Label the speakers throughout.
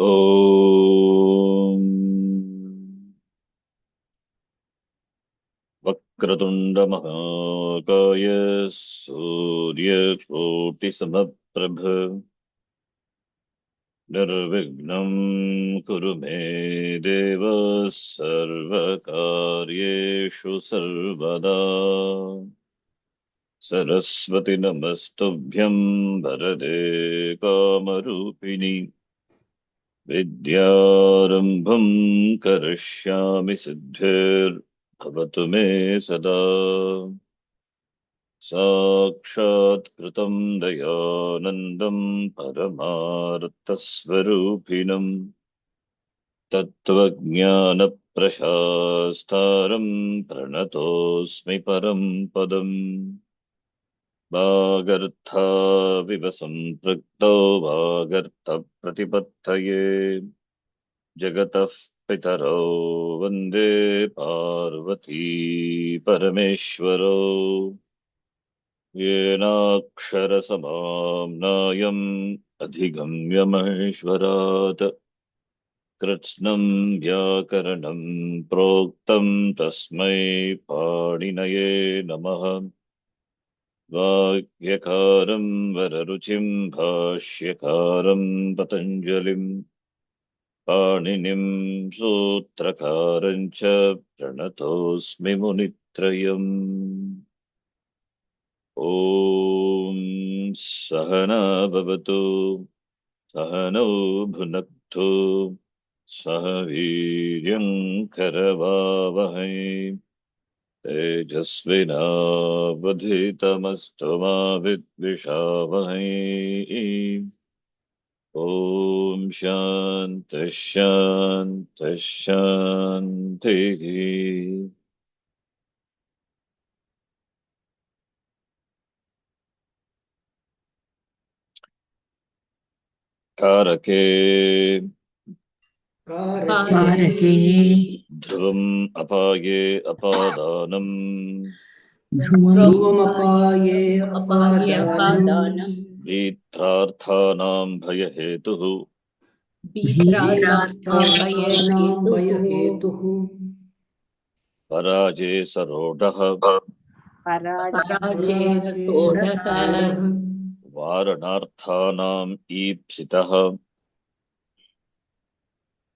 Speaker 1: ॐ वक्रतुण्डमहाकाय सूर्यकोटिसमप्रभ निर्विघ्नं कुरु मे देव सर्वकार्येषु सर्वदा। सरस्वति नमस्तुभ्यं वरदे कामरूपिणि विद्यारम्भं करिष्यामि सिद्धिर्भवतु मे सदा। साक्षात्कृतं दयानन्दं परमार्थस्वरूपिणं तत्त्वज्ञानप्रशास्तारं प्रणतोऽस्मि परं पदम्। वागर्थाविव सम्पृक्तौ वागर्थप्रतिपत्तये जगतः पितरौ वन्दे पार्वती परमेश्वरौ। येनाक्षरसमाम्नायम् अधिगम्य महेश्वरात् कृत्स्नं व्याकरणं प्रोक्तं तस्मै पाणिनये नमः। वाक्यकारं वररुचिं भाष्यकारं पतञ्जलिं पाणिनिं सूत्रकारं च प्रणतोऽस्मि मुनित्रयम्। ॐ सहना भवतु सहनौ भुनक्तु सह वीर्यं करवावहै तेजस्विनावधीतमस्तु मा विद्विषावहै। ॐ शान्तिः शान्तिः शान्तिः। कारके
Speaker 2: कारके
Speaker 1: ध्रुवम् अपाये अपादानम्
Speaker 2: ध्रुवमपाये अपादानं
Speaker 1: वीत्रार्थानां भयहेतुः
Speaker 2: भीत्रार्थानां भयहेतुः
Speaker 1: पराजे सरोढः
Speaker 2: पराजेरसोढः
Speaker 1: वारणार्थानाम् ईप्सितः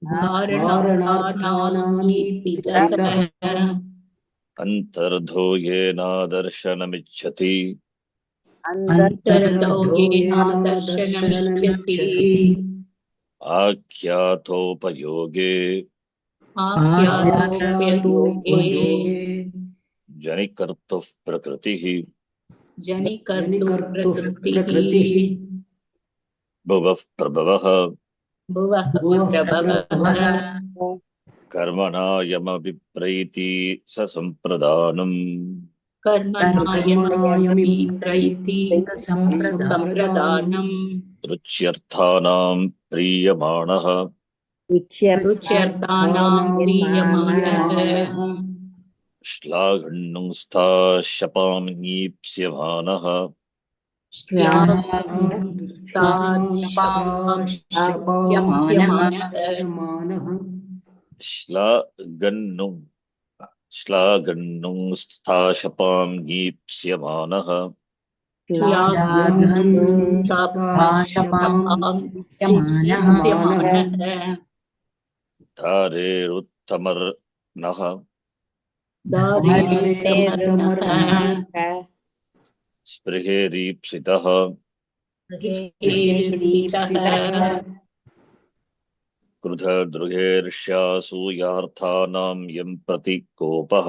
Speaker 2: वारणार्थानामीप्सितः
Speaker 1: अन्तर्धो येनादर्शनमिच्छति
Speaker 2: अन्तर्धो येन दर्शनमिच्छति
Speaker 1: आख्यातोपयोगे
Speaker 2: आख्यातोपयोगे
Speaker 1: जनिकर्तुः प्रकृतिः
Speaker 2: जनिकर्तुः प्रकृतिः
Speaker 1: भुवः प्रभवः
Speaker 2: भुवः प्रभवः
Speaker 1: कर्मणायमभिप्रैति स सम्प्रदानम्
Speaker 2: कर्मणायमभिप्रैति सम्प्रदानम्
Speaker 1: रुच्यर्थानां प्रीयमाणः
Speaker 2: रुच्यर्थानां प्रीयमाणः
Speaker 1: श्लाघण्यंस्ताशपामीप्स्यमानः
Speaker 2: श्लाघ्यमानः
Speaker 1: श्लाघन्नुं श्लाघन्नुंस्ताशपामीप्स्यमानः धारेरुत्तमर्नः स्पृहेरीप्सितः क्रुधद्रुहेर्ष्यासूयार्थानां यं प्रति कोपः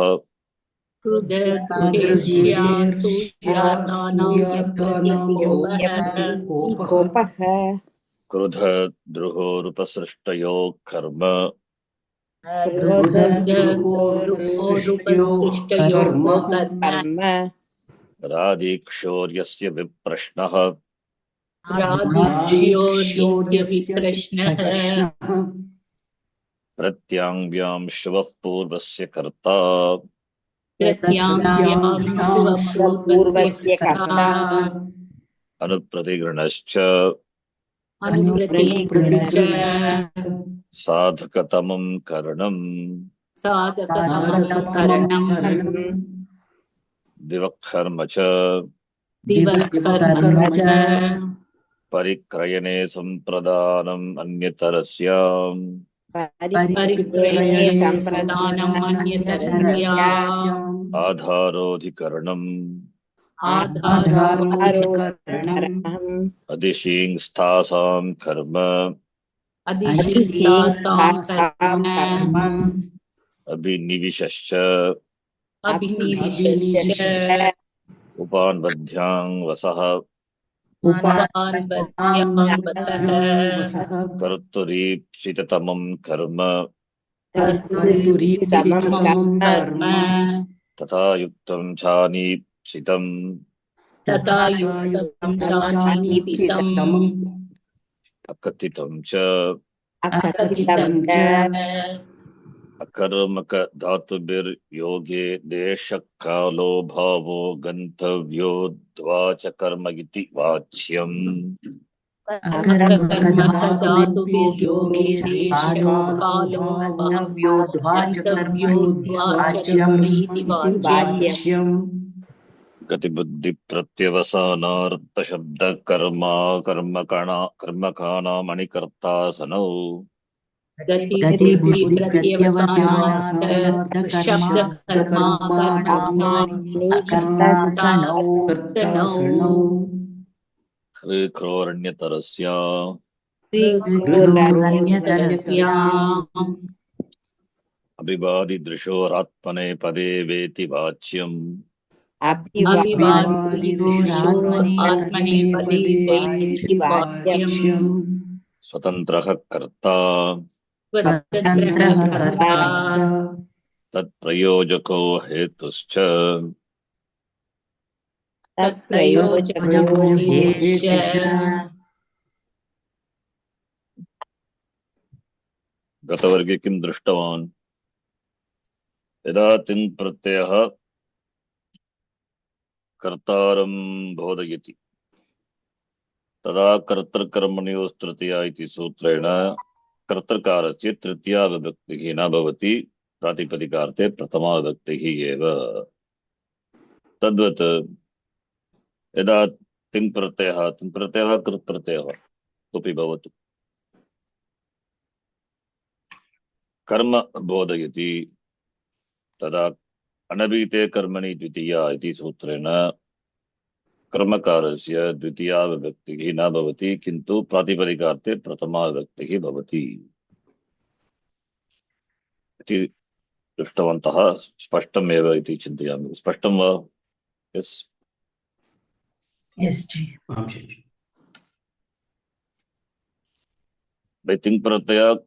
Speaker 1: क्रुधद्रुहोरुपसृष्टयो कर्म राधीक्षोर्यस्य विप्रश्नः प्रत्याङ्व्यां शुवः पूर्वस्य कर्ता अनुप्रतिगृणश्च
Speaker 2: अनुप्रतिश्च
Speaker 1: साधकतमं करणं
Speaker 2: साधकतमं करणं
Speaker 1: दिवःकर्म च
Speaker 2: दिवकर्म च
Speaker 1: परिक्रयणे सम्प्रदानम् अन्यतरस्याम्
Speaker 2: परिक्रयणे सम्प्रदानम् अन्यतरस्याम्
Speaker 1: आधारोऽधिकरणम्
Speaker 2: आधारोऽधिकरणम्
Speaker 1: अधिशींस्तासां कर्म
Speaker 2: अधिशीलासां कर्म
Speaker 1: अभिनिविशश्च
Speaker 2: अभिनिविशश्च
Speaker 1: उपान्बध्यां वसः
Speaker 2: उपान्बध्यां वसः
Speaker 1: कर्तुरीप्सिततमं कर्म
Speaker 2: कर्तुरीप्सिततमं कर्म
Speaker 1: तथा युक्तं चानीप्सितम्
Speaker 2: तथा युक्तं चानीप्सितम्
Speaker 1: अकथितं च
Speaker 2: अकथितं च
Speaker 1: अकर्मक धातुभिर्योगे देशकालो भावो गन्तव्यो द्वाच कर्म इति वाच्यम्
Speaker 2: कर्मकर्मकधातुभिर्योगे देशो कालो भावो गन्तव्यो द्वाच कर्म इति वाच्यम्
Speaker 1: गतिबुद्धि प्रत्यवसानार्थ कर्मा कर्मकाणाम् अनिकर्तासनौ
Speaker 2: गतिबुद्धि प्रत्यवसानात् शब्द कर्मा कर्तासनौ
Speaker 1: ह्रीक्रोरण्यतरस्या अभिवादिदृशोरात्मने पदे वेति वाच्यम्
Speaker 2: अभिवादिदृशो आत्मने पदे वेति वाक्यम्
Speaker 1: स्वतन्त्रः कर्ता
Speaker 2: स्वतन्त्रः कर्ता
Speaker 1: तत्प्रयोजको हेतुश्च
Speaker 2: तत्प्रयोजको हेतुश्च
Speaker 1: गतवर्गे किं दृष्टवान् यदा तिङ् प्रत्ययः कर्तारं बोधयति तदा कर्तृकर्मणयोस्तृतीया इति सूत्रेण कर्तृकारस्य तृतीया विभक्तिः न भवति प्रातिपदिकार्थे प्रथमा विभक्तिः एव तद्वत् यदा तिङ् प्रत्ययः कृत् प्रत्ययः कोऽपि भवतु कर्म बोधयति तदा अनभिहिते कर्मणि द्वितीया इति सूत्रेण कर्मकारस्य द्वितीया विभक्तिः न भवति किन्तु प्रातिपदिकार्थे प्रथमा विभक्तिः भवति इति दृष्टवन्तः स्पष्टमेव इति चिन्तयामि स्पष्टं वा यस्
Speaker 2: यस् जी
Speaker 1: by ting pratyaya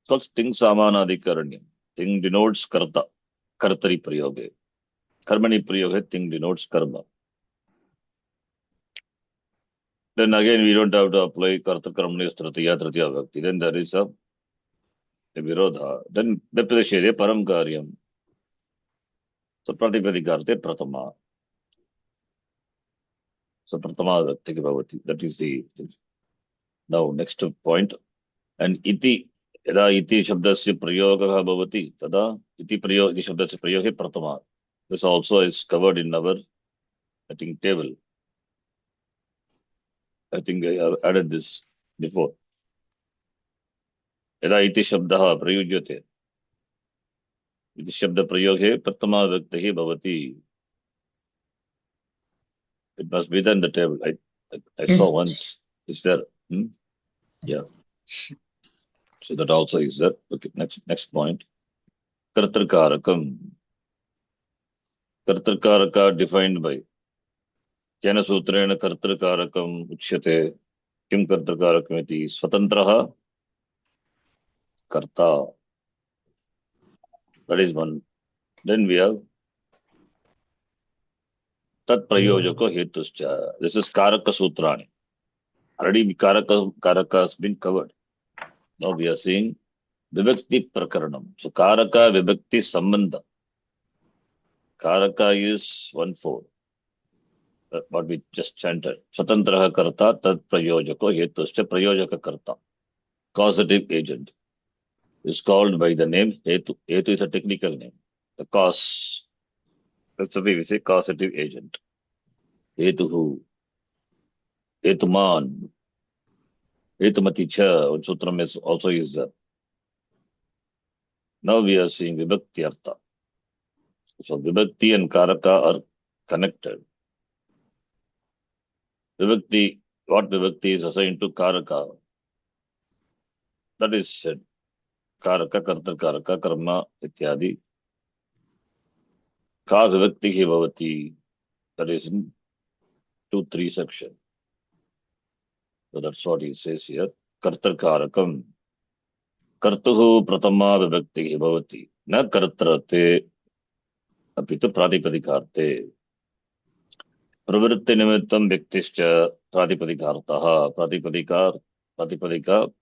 Speaker 1: calls ting samanadhikaranam ting denotes karta kartari prayoge karmani prayoge ting denotes karma then again we don't have to apply karta karmani tritiya vibhakti then there is a virodha then vyapadeshye param karyam so pratipadikarte pratama so pratama vibhakti bhavati that is the now next point and iti यदा इति शब्दस्य प्रयोगः भवति तदा इति शब्दस्य प्रयोगे प्रथमा this also is covered in our I think table I think I have added this before यदा इति शब्दः प्रयुज्यते इति शब्द प्रयोगे प्रथमा विभक्तिः भवति it must be there in the table I saw once is there yeah so that also is there okay next point kartrikarakam defined by केन सूत्रेण कर्तृकारकम् उच्यते किं कर्तृकारकम् इति स्वतन्त्रः कर्ता that is one then we have tat prayojako hetuscha this is karaka sutrani already karaka has been covered now we are seeing vibhakti prakaranam so karaka vibhakti sambandha karaka is 1/4 what we just chanted. Swatantraha karta tad prayojako hetuscha prayojaka karta. Causative agent is called by the name hetu. Hetu is a technical name. The cause. That's why we say causative agent. Hetuhu, hetuman, hetumati cha, sutram is also is there. Now we are seeing vibhakti artha. So vibhakti and karaka are connected. Vibhakti, what vibhakti is assigned to karaka? That is said. Karaka, karta, karaka, karma, ityadi. Ka vibhakti hi bhavati. That is in 2-3 section. So that's what he says here. Kartar karakam. Kartuhu pratama vibhakti hi bhavati. Na kartrate apitu pratipadikarte. Pravritti nimittam vyaktischa pratipadikaartaha. Pratipadika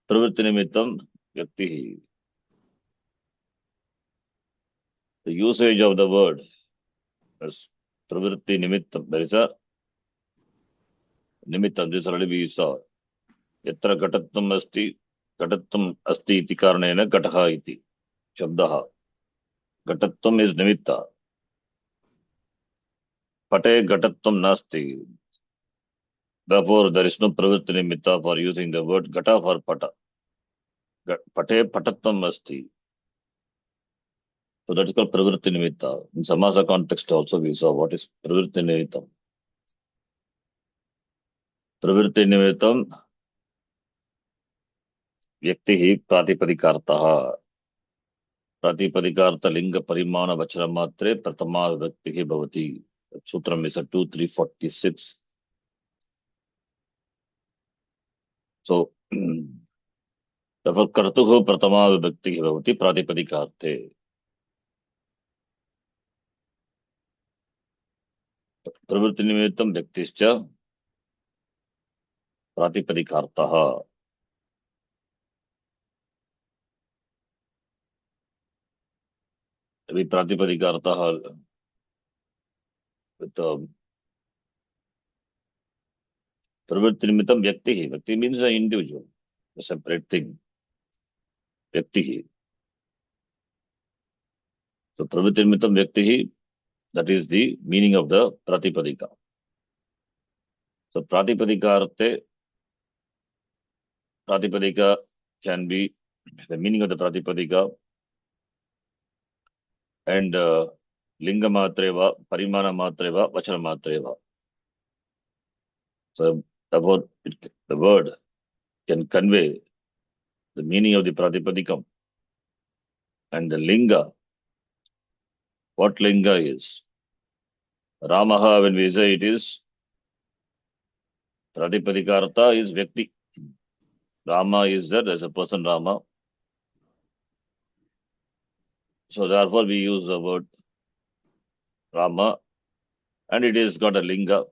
Speaker 1: pravritti nimittam vyaktihi. The usage of the word as pravritti nimittam. There is a nimittam. This already we saw. Yatra gatattam asti iti karanena gataha iti. Shabdaha. Gatattam is nimitta. Pate gatattam nasti. Therefore, there is no pravritti nimitta for using the word gata for pata. Pate patattam asti. So that is called pravritti nimitta. In samasa context also we saw what is pravritti nimittam. Pravritti nimittam vyaktihi pratipadikaartaha. Pratipadikaartha linga parimana vachana matre pratama vyaktihi bhavati. Sutram is a 2-3-46. So, therefore, kartuhu pratama vibhakti bhavati pratipadikarte. Pravritti nimittam vyaktischa pratipadikaartaha. Maybe pratipadikaartaha with pravritti nimittam vyaktihi. Vyakti means an individual, a separate thing. Vyaktihi. So, pravritti nimittam vyaktihi, that is the meaning of the pratipadika. So, pratipadikarte, pratipadika can be the meaning of the pratipadika and linga matreva, parimana matreva, vachana matreva. So, therefore, the word can convey the meaning of the pratipadikam. And the linga, what linga is? Ramaha, when we say it is, pratipadikārtha is Vyakti. Rama is there, there's a person Rama. So therefore we use the word Rama and it is got a linga,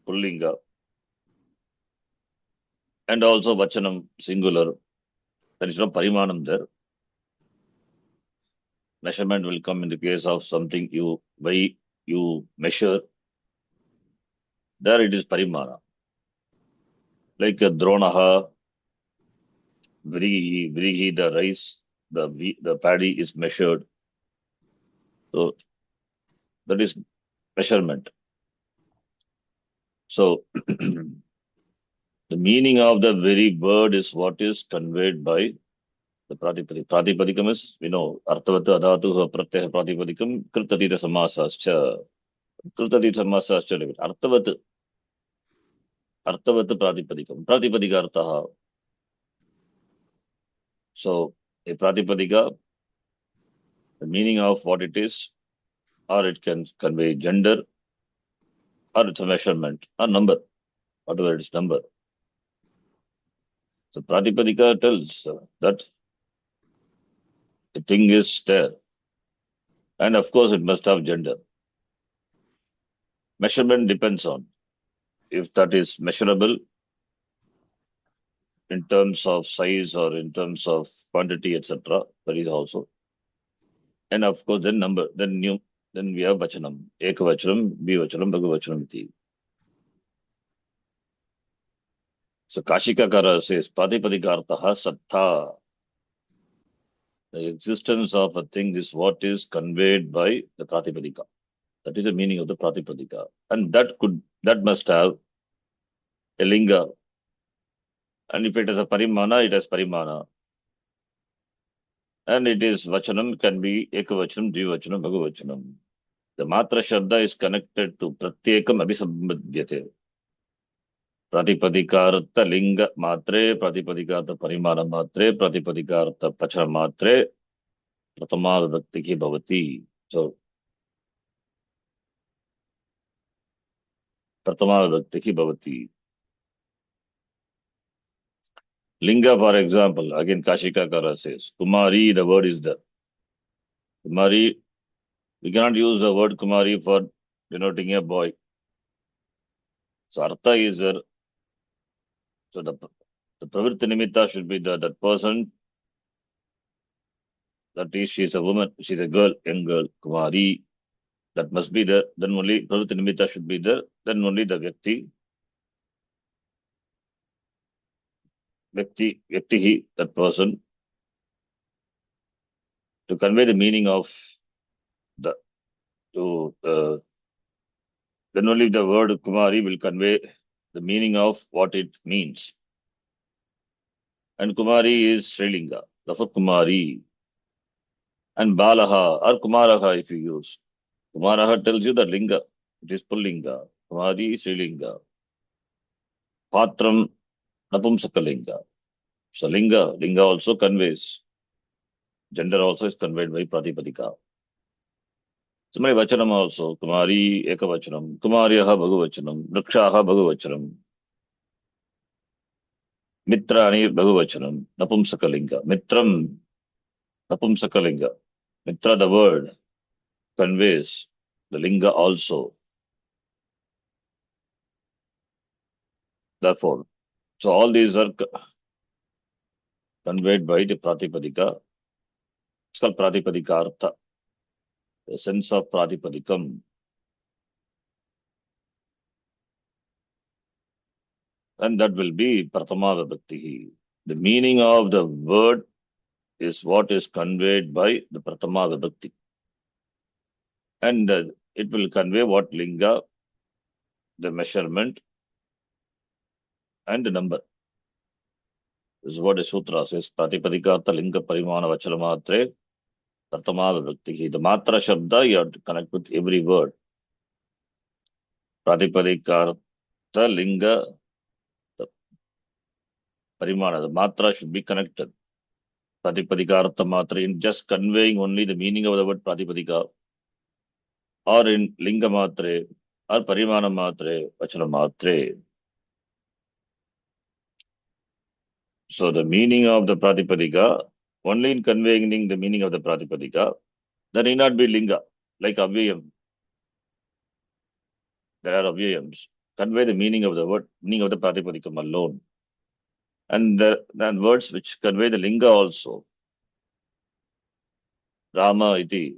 Speaker 1: pullinga. And also Vachanam, singular. There is no parimanam there. Measurement will come in the case of something you weigh, you measure. There it is parimana. Like a dronaha, vrihi, the rice, the paddy is measured. So that is measurement. So the meaning of the very word is what is conveyed by the pratipadikam. Pratipadikam is, we know, arthavata adhatuha pratyaya pratipadikam kritatita samasascha. Kritatita samasascha. Arthavat pratipadikam. Pratipadika arthaha. So a pratipadika, the meaning of what it is, or it can convey gender, or it's a measurement, or number, whatever it is, number. So pratipadika tells that a thing is there. And of course, it must have gender. Measurement depends on if that is measurable in terms of size or in terms of quantity, etc. That is also. And of course, then number, then then we have vachanam. Ekavachanam, Dvivachanam, Bhagavachanam iti. So Kashikakara says, Pratipadika sattha. The existence of a thing is what is conveyed by the Pratipadika. That is the meaning of the Pratipadika. And that must have a linga. And if it is a parimana, it has parimana. And it is vachanam, can be ekavachanam, dvivachanam, bhagavachanam. The matra shabda is connected to pratyekam abhisambhadyate. Pratipadika linga matre, pratipadika parimana matre, pratipadika pachana matre, pratama vibhakti ki bhavati. So, pratama vibhakti ki bhavati. Linga, for example, again Kashikakara says, Kumari, the word is there. Kumari, we cannot use the word Kumari for denoting a boy. So Artha is there. So the pravritti nimitta should be that person. That is, she is a woman, she is a girl, young girl, Kumari. That must be there. Then only pravritti nimitta should be there. Then only the vyaktihi, that person, to convey the meaning of the then only the word Kumari will convey the meaning of what it means. And Kumari is Srilinga, therefore Kumari. And Balaha or Kumaraha if you use. Kumaraha tells you the linga, it is Pullinga. Kumari is Srilinga. Patram Napumsakalinga. So linga also conveys. Gender also is conveyed by Pratipadika. Similarly, Vachanam also, Kumari Ekavachanam, Kumaryaha Bhagavachanam, Vrikshaha Bhagavachanam, Mitrani Bhagavachanam, Napumsakalinga, Mitram Napumsakalinga. Mitra, the word, conveys the linga also. Therefore, so all these are conveyed by the Pratipadika. It's called Pratipadika, the sense of Pratipadikam. And that will be Pratama Vibhakti. The meaning of the word is what is conveyed by the Pratama Vibhakti. And it will convey what linga, the measurement, and the number. This is what the Sutra says. Pratipadika linga parimana vachalamatre Pratama Vibhakti. The Matra Shabda, you have to connect with every word. Pratipadika linga, the parimana, the Matra should be connected. Pratipadika matra, in just conveying only the meaning of the word Pratipadika, or in linga matre, or parimana matre, vachana matre. So the meaning of the Pratipadika, only in conveying the meaning of the Pratipadika, there need not be linga, like avyayam. There are avyayams. Convey the meaning of the word, meaning of the Pratipadikam alone. And then words which convey the linga also. Rama iti,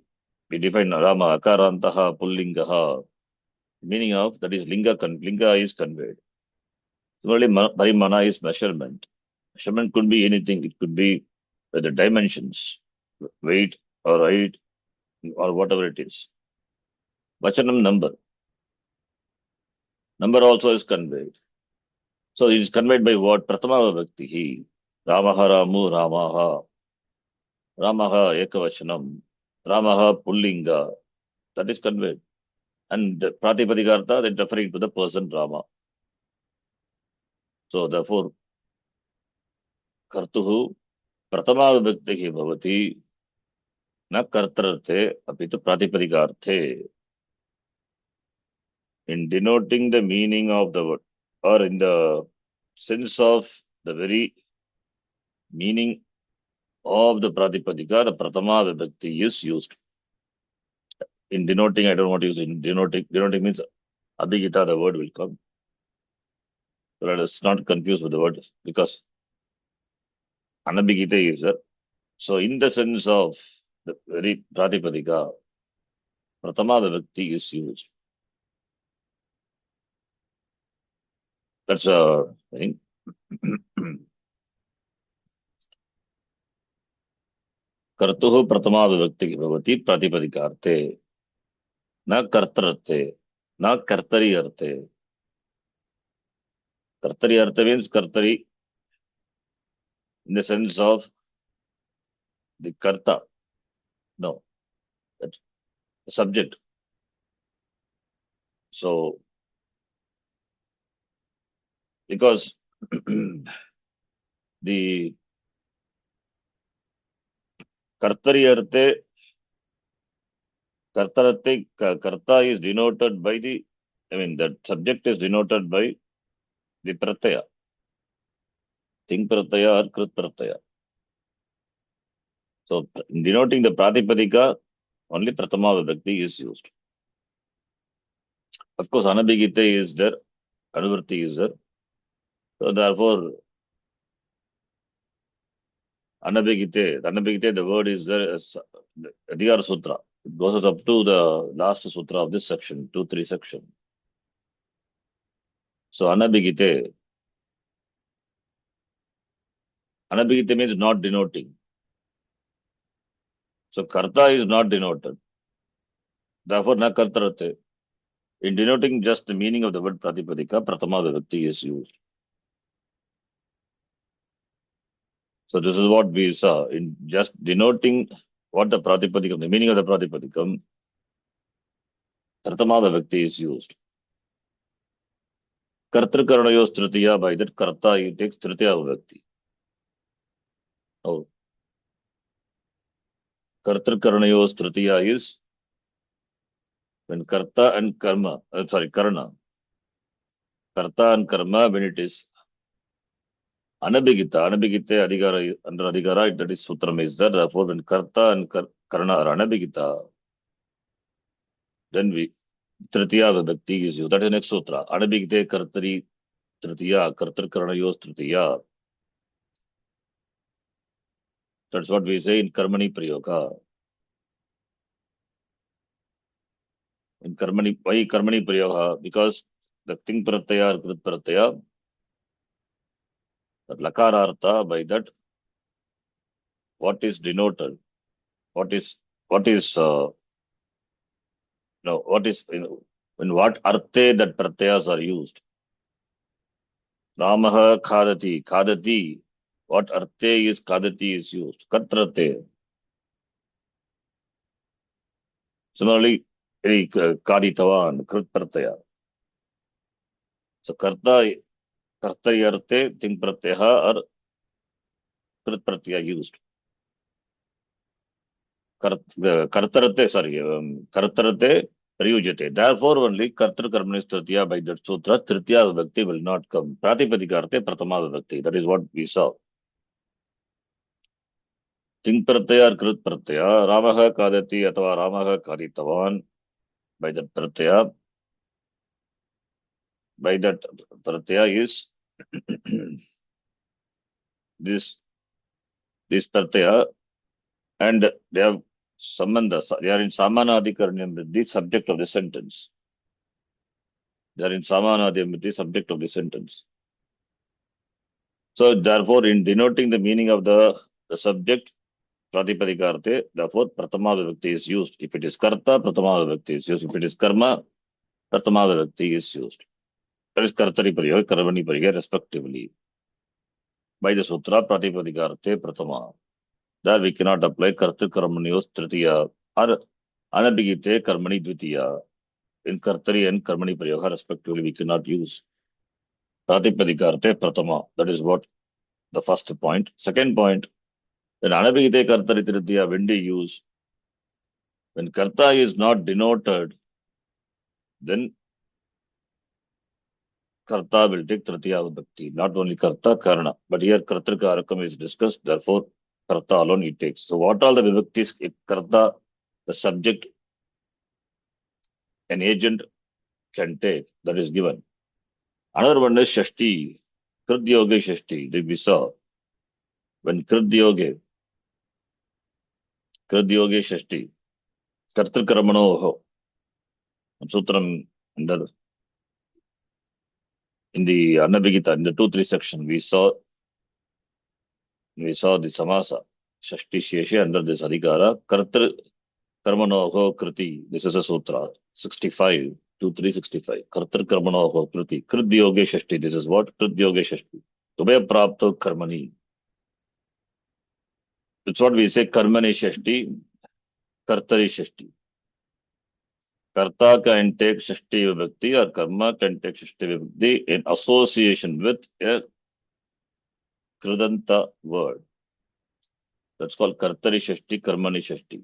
Speaker 1: we define Rama, akarantaha, pullingaha. Meaning of that is linga is conveyed. Similarly, parimana is measurement. Measurement could be anything. It could be the dimensions, weight or height or whatever it is. Vachanam, number. Number also is conveyed. So it is conveyed by what? Pratama Vibhakti. Ramaha Ramu Ramaha. Ramaha Ekavachanam. Ramaha Pullinga. That is conveyed. And Pratipadika, that referring to the person Rama. So therefore, Kartuhu Pratama Vibhakti Bhavati na Kartrarte apitu Pratipadikarte. In denoting the meaning of the word, or in the sense of the very meaning of the Pratipadika, the Pratama Vibhakti is used. In denoting, I don't want to use in denoting. Denoting means Abhigita, the word will come. So let us not confuse with the word, because Anabhigita is there. So in the sense of the very Pratipadika, Prathama Vibhakti is used. That's a thing. Kartuh Prathama Vibhakti Bhavati Pratipadikarte. न कर्तृत्वे न कर्तरी अर्थे. Kartari artha means kartari in the sense of the karta. No, that the subject. So, because the kartari arthe, karta is denoted by the, I mean, the subject is denoted by the pratyaya. Ting pratyaya or krit pratyaya. So, denoting the pratipadika, only pratama vibhakti is used. Of course, anabhigite is there, anuvarti is there. So, therefore, anabhigite, the word is there as Adhikara Sutra. It goes up to the last sutra of this section, 2-3 section. So, anabhigite means not denoting. So, karta is not denoted. Therefore, na kartarate. In denoting just the meaning of the word pratipadika, pratama vibhakti is used. So, this is what we saw. In just denoting what the pratipadikam, the meaning of the pratipadikam, pratama vibhakti is used. Kartrakarnayos tritiya, by that karta, it takes tritiya vibhakti. Oh. Kartrakarnayos tritiya is when karta and karma, karna. Karta and karma, when it is anabhigita, adhikara, under adhikara, that is sutram is there. Therefore, when karta and karna are anabhigita, then we, tritiya vibhakti is used. That is next sutra. Anabhigite kartari tritiya, kartarkarnayos tritiya. That's what we say in karmani prayoga. In karmani, why karmani prayoga? Because the ting pratyaya or krit pratyaya, that lakarartha, by that, what is denoted, what is in what arthe that pratyayas are used. Ramaha khadati, what arthe is khadati is used. Katrate. Similarly, kaditavan, krit pratyaya. So kartari arthe, ting pratyaya or krit pratyaya used. Kartarate, prayujate. Therefore, only kartar karmani tritiya, by that sutra, tritiya vibhakti will not come. Pratipadikarte pratama vibhakti. That is what we saw. Ting pratyaya or krit pratyaya, Ramaha kadati atava Ramaha kaditavan, by that pratyaya, is this pratyaya, and they have sambandha. They are in samanadhikaranyam with the subject of the sentence. They are in samanadhyam with the subject of the sentence. So, therefore, in denoting the meaning of the subject, pratipadikarte, therefore, pratama vibhakti is used. If it is karta, pratama vibhakti is used. If it is karma, pratama vibhakti is used. That is kartari pariyoga, karmani pariyoga, respectively. By the sutra, pratipadikarte, pratama. There we cannot apply karta karmaniyos tritiya or anabhigite karmani dvitiya. In kartari and karmani pariyoga, respectively, we cannot use pratipadikarte, pratama. That is what the first point. Second point, when anabhigite kartari tritiya, when they use, when karta is not denoted, then karta will take tritiya vibhakti. Not only karta, karna. But here kartrikarakam is discussed, therefore karta alone it takes. So what all the vibhaktis, if karta, the subject, an agent can take, that is given. Another one is shashti, kridyoge shashti, that we saw. When kridyoge shashti, kartrikarmanoho, Sutram under in the Anabhigita, in the 2-3 section, we saw the samasa, Shashti Shesha under this Adhikara, Kartar Karmanoho Kriti. This is a sutra, 65, 2-3-65. Kartar Karmanoho Kriti. Krit Yoge Shashti. This is what? Krit Yoge Shashti. Tubhe Prapto Karmani. It's what we say Karmani Shashti, Kartari Shashti. Karta can take Shashti Vibhakti or Karma can take Shashti Vibhakti in association with a Kridanta word. That's called Kartari Shashti, Karmani Shashti.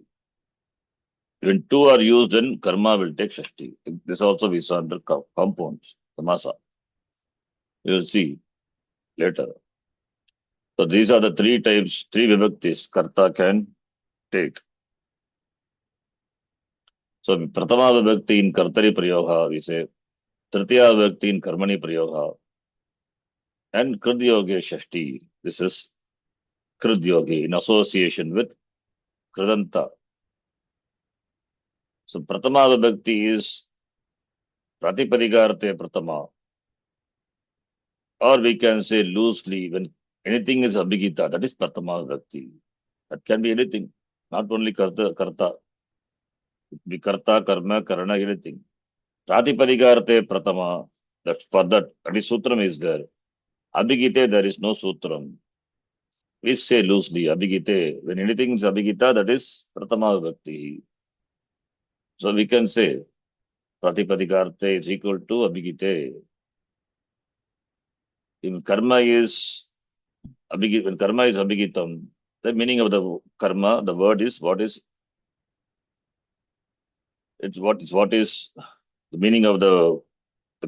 Speaker 1: When two are used, then Karma will take Shashti. This also we saw under compounds, Samasa. You will see later. So these are the three types, three Vibhaktis Karta can take. So Pratama Vibhakti in Kartari Prayoga, we say, Tritiya Vibhakti in Karmani Prayoga, and Kridyoge Shashti. This is Kridyoge in association with Kridanta. So Pratama Vibhakti is Pratipadikarte Pratama. Or we can say loosely, when anything is Abhigita, that is Pratama Vibhakti. That can be anything, not only Karta. It be Karta, Karma, Karana, anything. Pratipadikarte Pratama, that's for that, at least Sutram is there. Abhigite, there is no Sutram. We say loosely, Abhigite. When anything is Abhigita, that is Pratama Vibhakti. So we can say Pratipadikarte is equal to Abhigite. If karma is when karma is Abhigitam, the meaning of the karma, the word is what is the meaning of the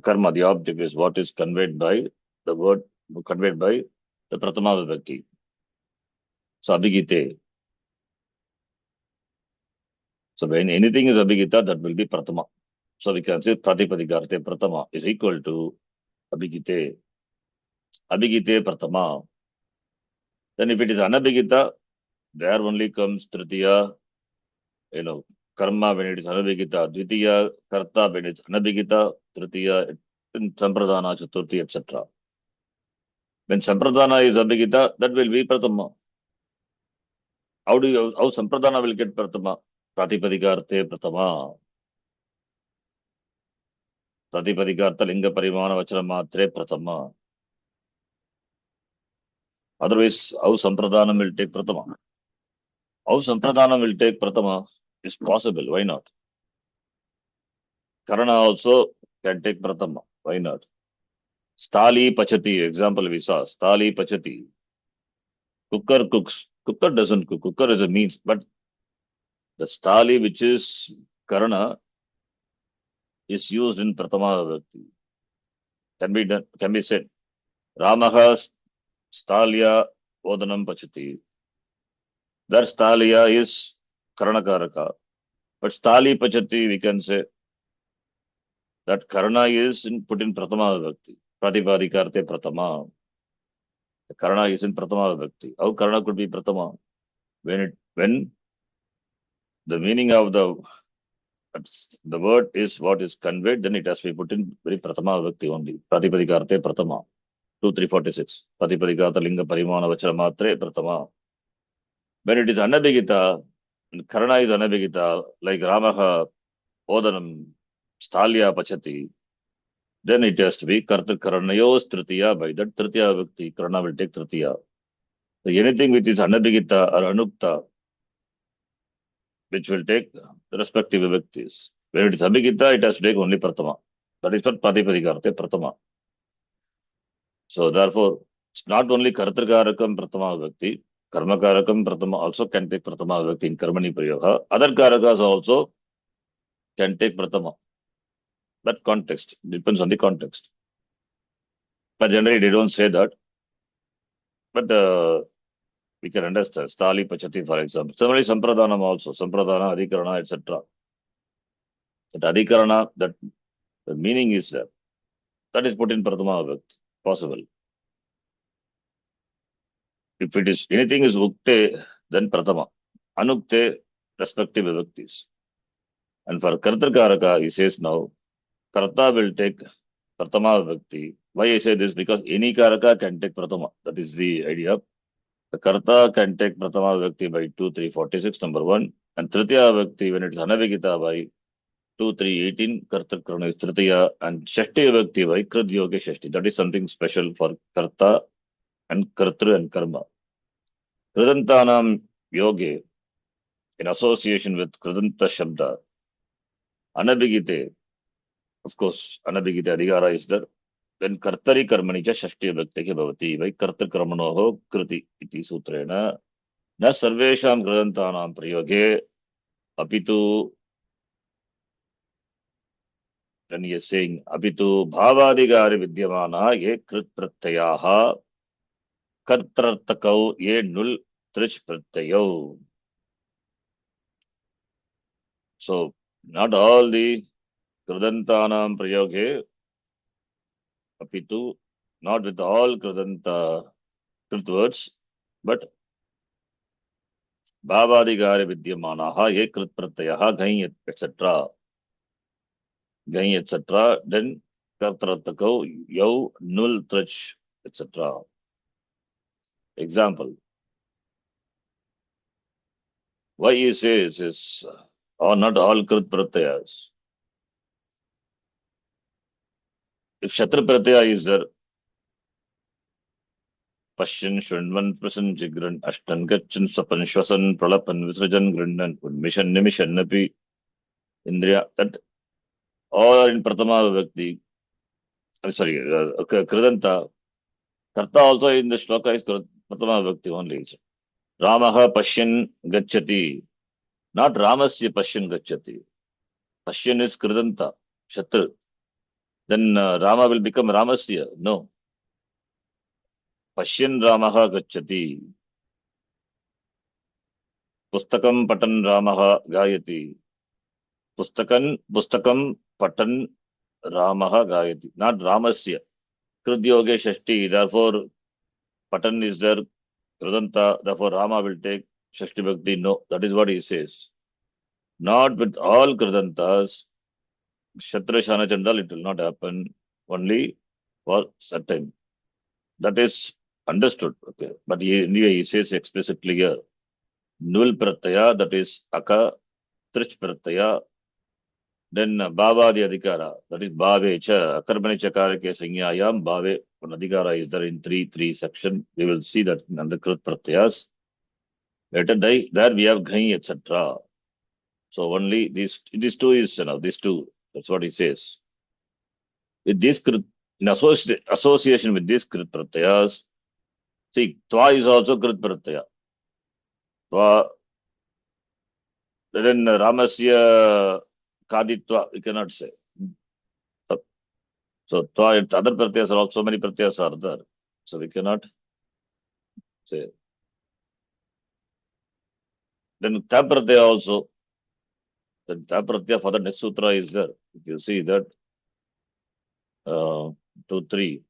Speaker 1: karma, the object is what is conveyed by the word, conveyed by the Pratama Vibhakti. So Abhigite. So when anything is Abhigita, that will be Pratama. So we can say Pratipadikarte Pratama is equal to Abhigite. Abhigite Pratama. Then if it is Anabhigita, there only comes Tritiya, Karma when it is Anabhigita, Dvitiya, Karta when it's Anabhigita, Tritiya, Sampradana, Chaturthi, etc. When Sampradana is Abhigita, that will be Pratama. How Sampradana will get Pratama? Pratipadikarte Pratama. Pratipadikarte Linga Parimana Vachana Matre Pratama. Otherwise, how Sampradana will take Pratama? How Sampradana will take Pratama is possible. Why not? Karana also can take Pratama. Why not? Stali Pachati, example we saw. Stali Pachati. Cooker cooks. Cooker doesn't cook. Cooker is a means, but the Stali, which is Karana, is used in Pratama Vibhakti. Can be said. Ramaha Stalya Odanam Pachati. That Stalya is Karanakaraka. But Stali Pachati, we can say that Karana is put in Pratama Vibhakti. Pratipadikarte Pratama. The Karana is in Pratama Vibhakti. How Karana could be Pratama? When the meaning of the word is what is conveyed, then it has to be put in very Pratama Vibhakti only. Pratipadikarte Pratama. 2-3-46. Pratipadikarte Linga Parimana Vachana Matre Pratama. When it is Anabhigita, Karana is Anabhigita, like Ramaha, Odanam, Stalya Pachati, then it has to be Karta Karanayos Tritiya. By that Tritiya Vibhakti, Karana will take Tritiya. So anything which is Anabhigita or Anukta, which will take the respective Vibhaktis. When it is Abhigita, it has to take only Pratama. That is what Pratipadikarte Pratama. So therefore, it's not only Kartrikarakam Pratama Vibhakti, Karmakarakam Pratama also can take Pratama Vibhakti in Karmani Prayoga. Other Karakas also can take Pratama. That context depends on the context. But generally, they don't say that. But we can understand. Stali Pachati, for example. Similarly, Sampradhanam also. Sampradhana, Adhikarana, etc. That Adhikarana, that the meaning is there. That is put in Pratama Vibhakti. Possible. If it is anything is Ukte, then Pratama. Anukte, respective Vibhaktis. And for Kartakaraka, he says now, Karta will take Pratama Vibhakti. Why I say this? Because any Karaka can take Pratama. That is the idea. The Karta can take Pratama Vibhakti by 2, 3, 46, number 1. And Tritiya Vibhakti, when it is Anavigita, by 2, 3, 18, Karta Krana is Tritiya, and Shashti Vibhakti by Krid Yoga Shashti. That is something special for Karta and Kartru and Karma. Kridantanam Yoge, in association with Kridanta Shabda, Anabhigite, of course, Anabhigite Adhigara is there. Then Kartari Karmani cha Shashti Vibhakti ke bhavati by Karta Karmanoho Kriti iti sutrena na sarvesham Kridantanam prayoge apitu. Then he is saying, Apitu bhavadigari vidyamana ye krit pratyaha kartartakau ye nul trich pratyayau. So, not all the kridantanam prayoge, apitu, not with all kridanta krit words, but bhavadigari vidyamana ye krit pratyaha gai etc. Gai etc. Then kartartakau yau nul trich etc. Example. Why he says is, or not all Krit Pratyayas. If Shatra Pratyaya is there, Pashyan, Shrinvan, Prasan, Jigran, Ashtan, Gachan, Sapan, Shwasan, Pralapan, Visrajan, Grindan, Unmishan, Nimishan, Napi, Indriya, that all are in Pratama Vibhakti. I'm sorry, Kridanta. Karta also in the shloka is Pratama Vibhakti only. Ramaha Pashyan Gacchati. Not Ramasya Pashyan Gacchati. Pashyan is Kridanta, Shatra. Then Rama will become Ramasya. No. Pashyan Ramaha Gacchati. Pustakam Patan Ramaha Gayati. Pustakam Patan Ramaha Gayati. Not Ramasya. Kridyoge Shashti. Therefore, Patan is there. Kridanta. Therefore, Rama will take Shashti Bhakti. No. That is what he says. Not with all Kridantas. Shatra Shana Chandal, it will not happen. Only for certain. That is understood. Okay. But anyway, he says explicitly here. Nul Pratyaya, that is Aka, Trich Pratyaya, then Bhavadi Adhikara, that is Bhave Cha, Akarmani Chakara Ke Sanyayam, Bhave, one Adhikara is there in 3 section. We will see that in Underkrit Pratyayas. Later, there we have Ghai, etc. So only these two is, these two, that's what he says. With this Krit, in association with this Krit Pratyayas, see, Twa is also Krit Pratyaya. Twa, then Ramasya Kaditva, we cannot say. So, other pratyas are also, many pratyas are there. So, we cannot say. Then, Ta pratyaya also. Then, Ta pratyaya for the next sutra is there. If you see that, 2, 3.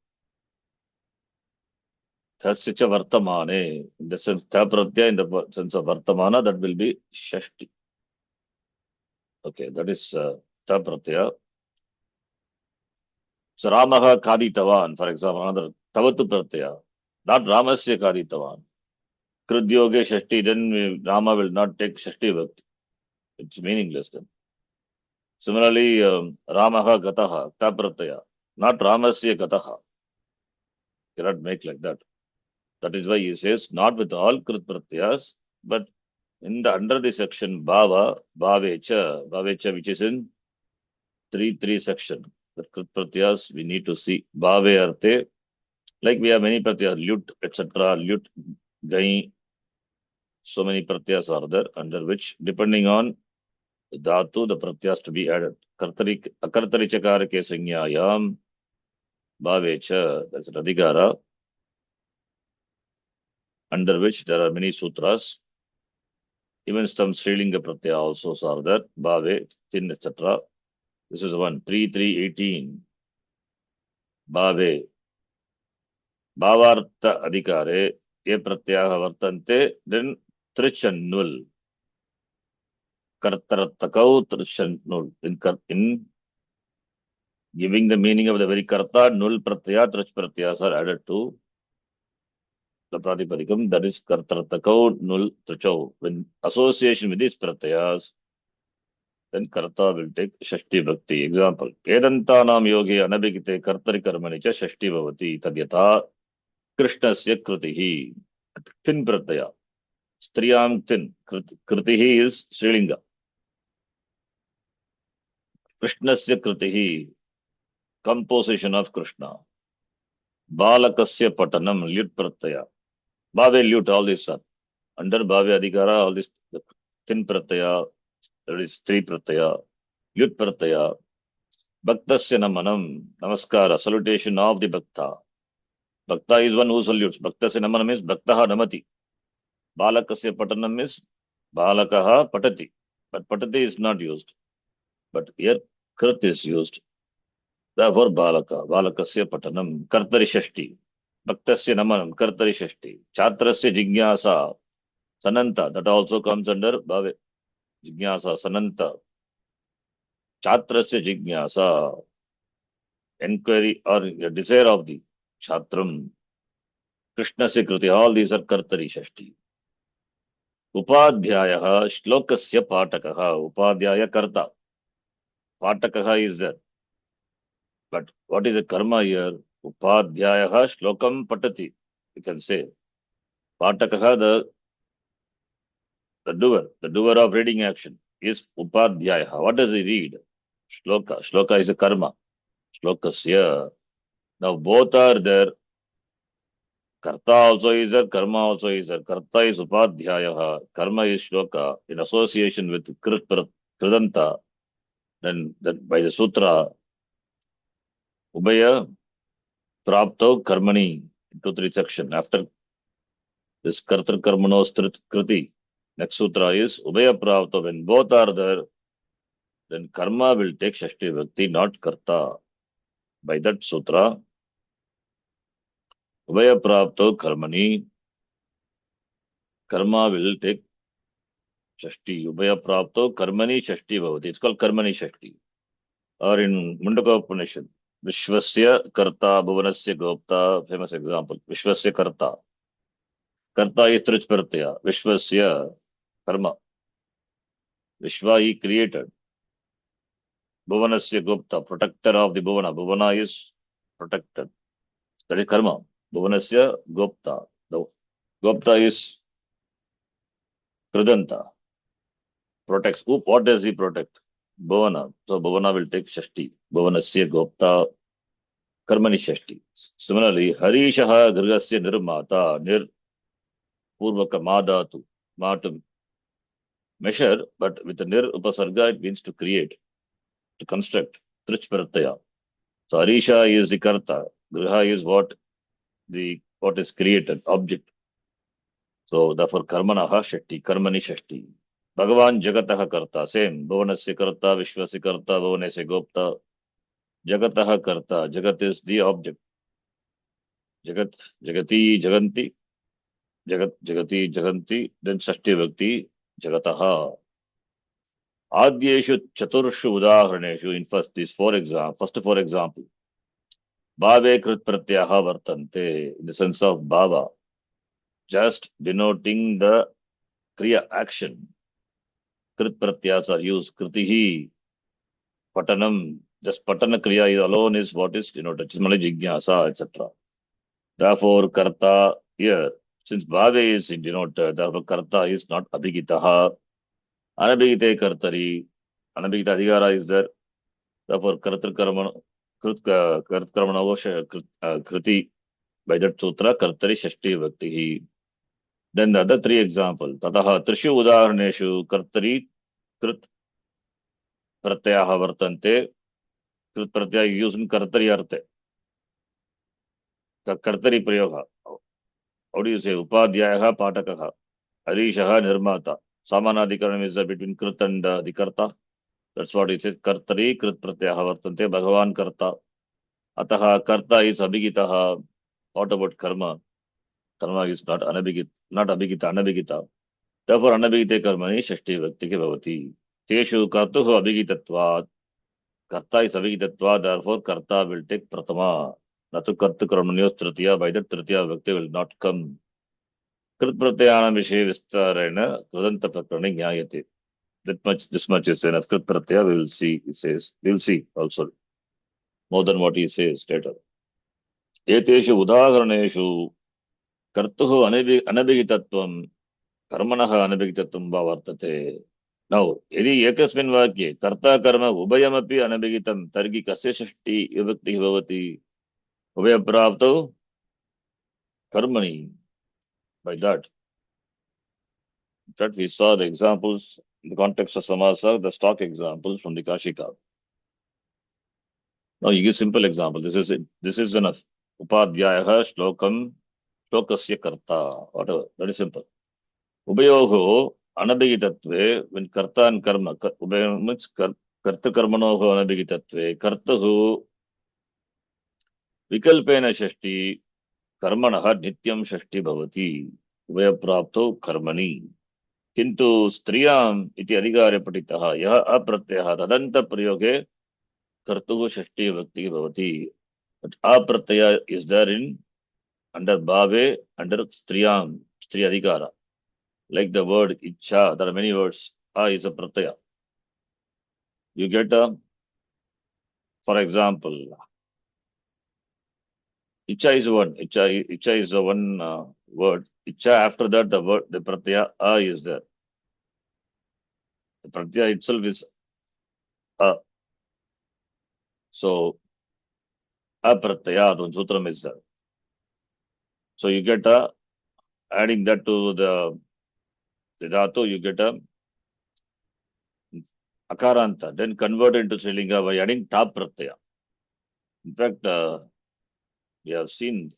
Speaker 1: Tasya Vartamane. In the sense, Ta pratyaya in the sense of Vartamana, that will be Shashti. Okay, that is Ta pratyaya. So, Ramaha Kaditavan, for example, another Tavatu pratyaya. Not Ramasya Kaditavan. Kridyoge Shashti, then Rama will not take Shashti Bhakti. It's meaningless then. Similarly, Ramaha Gataha, Ta pratyaya. Not Ramasya Gataha. Cannot make like that. That is why he says, not with all Krit Pratyas, but in the under the section Bhava, Bhavecha, which is in 3 section. The Krit Pratyas we need to see. Bhave Arte, like we have many Pratyas, Lyut, etc., Lyut, Gai, so many Pratyas are there, under which, depending on the Dhatu, the Pratyas to be added. Akartari Chakara Ke Sanyayam, Bhavecha, that's Radhikara, under which there are many sutras. Even some Srilinga Pratyaya also are there, Bhave, Tin, etc. This is one, 3, 3, 18. Bhave. Bhavartha Adhikare, Ye Pratyaha Vartante, then Trich and Nul. kartarattakau null. In giving the meaning of the very karta, null pratyaya, trich pratyas are added to the pratipadikam, that is kartarattakau null trichau. When association with these pratyas, then karta will take shashti bhakti. Example, Vedantanam yogi anabhigite kartari karmani cha shashti bhavati tadyata krishnasya kritihi. Tin pratyaya. Striyam tin. Kritihi is Srilinga. Krishnasya kritihi. Composition of Krishna. Balakasya patanam lyut pratyaya. Bhave lyut, all these are. Under bhave adhikara, all this tin pratyaya, that is three pratyaya, lyut pratyaya. Bhaktasya namanam, namaskara, salutation of the bhakta. Bhakta is one who salutes. Bhaktasya namanam is bhaktaha namati. Balakasya patanam is balakaha patati. But patati is not used. But here krit is used. Therefore balakasya patanam, kartari shashti. Bhaktasya namanam, kartari shashti. Chatrasya jigyasa, sananta, that also comes under bhave. Jigyasa, sananta. Chatrasya jigyasa, enquiry or desire of the chatram. Krishnasya kriti, all these are kartari shashti. Upadhyayah, shlokasya patakaha. Upadhyaya karta. Patakaha is there. But what is the karma here? Upadhyayah shlokam patati. You can say. Patakaha, the doer of reading action is Upadhyayah. What does he read? Shloka. Shloka is a karma. Shlokasya. Now both are there. Karta also is there, karma also is there. Karta is Upadhyayah. Karma is Shloka. In association with Kridanta, then by the sutra, Ubaya Prapto Karmani, into three section. After this Kartar Karmanos Kriti, next sutra is Ubaya Prapto. When both are there, then karma will take Shashti Bhakti, not Karta. By that sutra, Ubaya Prapto Karmani, karma will take Shashti. Ubaya Prapto Karmani Shashti Bhavati. It's called Karmani Shashti. Or in Mundaka Upanishad, Vishwasya Karta Bhuvanasya Gopta, famous example. Vishwasya Karta. Karta is Trich Pratyaya. Vishwasya karma. Vishwa he created. Bhuvanasya Gopta, protector of the Bhuvana. Bhuvana is protected. That is karma. Bhuvanasya Gopta. The Gopta is Kridanta. Protects. What does he protect? Bhavana. So Bhavana will take Shashti. Bhavanasya Gopta Karmani Shashti. Similarly, Harishaha Girgasya Nirmata Nir Purvaka Madatu. Ma to measure, but with the Nir Upasarga it means to create, to construct. Trich Pratyaya. So Harisha is the Karta. Griha is what is created, object. So therefore Karmanaha Shashti, Karmani Shashti. Bhagavan Jagataha Karta, same. Bhuvanasya Karta, Vishwasya Karta, Bhuvanasya Gopta. Jagataha Karta, Jagat is the object. Jagat, Jagati, Jaganti. Jagat, Jagati, Jaganti. Then Shashti Bhakti, Jagataha. Adyeshu Chaturshu Udaharaneshu, in these first four example. Bhave Krit Pratyaha Vartante, in the sense of Bhava, just denoting the Kriya action. Krit Pratyas are used. Kritihi, Patanam, just Patana Kriya alone is what is denoted. Chismala Jigyasa, etc. Therefore, Karta here, since Bhave is denoted, therefore Karta is not Abhigitaha. Anabhigite Kartari, Anabhigita Adhigara is there. Therefore, Kartar Karmana, Kriti, by that sutra, Kartari Shashti Bhakti. Then the other three examples. Tataha Trishu Udaharaneshu Kartari Krit Pratyaha Vartante. Krit Pratyaya used in Kartari Arte. Kartari Prayoga. How do you say? Upadhyayaha Patakaha. Harishaha Nirmata. Samanadhikaranam is between Krit and the Karta. That's what it says. Kartari Krit Pratyaha Vartante. Bhagavan Karta. Ataha Karta is Abhigitaha. What about Karma? Karma is not Abhigita, Anabhigita. Therefore, Anabhigite Karmani Shashti Bhakti Bhavati. Teshu kartuhu abhigitatvat. Karta is abhigitatvat, therefore karta will take pratama. Natu kartu karmanyos tritiya, by that tritiya vyakti will not come. Krit pratyayana vishe vistarena krudanta prakrani jnayate. That much, this much is enough. Krit pratyaya we will see, he says. We will see also. More than what he says later. Eteshu udaharaneshu kartuhu anabhigitatvam कर्मणः अनभिगितत्वं वा वर्तते नौ यदि एकस्मिन् वाक्ये कर्ता कर्म उभयमपि अनभिगितं तर्हि कस्य षष्ठी विभक्तिः भवति उभयप्राप्तौ कर्मणि by that we saw the examples in the context of samasa, the stock examples from the Kashika. Now you give simple example. This is enough. Upadhyayah shlokasya karta, whatever, that is simple. Ubayoho anabhigitatve, when karta and karma, ubay means karta karmanoho anabhigitatve, kartahu vikalpena shashti, karmanaha nityam shashti bhavati, ubaya karmani. Kintu striyam iti adhikare patitaha, yaha apratyaya tadanta prayoge kartuhu shashti bhakti bhavati. But apratyaya is there in under bhave, under striyam, stri adhikara. Like the word icha, there are many words. A is a pratyaya. You get for example, icha is one. Icha is a one word. Icha, after that, the word, the pratyaya a is there. The pratyaya itself is a. So, a pratyaya, one sutram is there. So you get adding that to the dhatu, you get akaranta, then convert into Srilinga by adding ta pratyaya. In fact, we have seen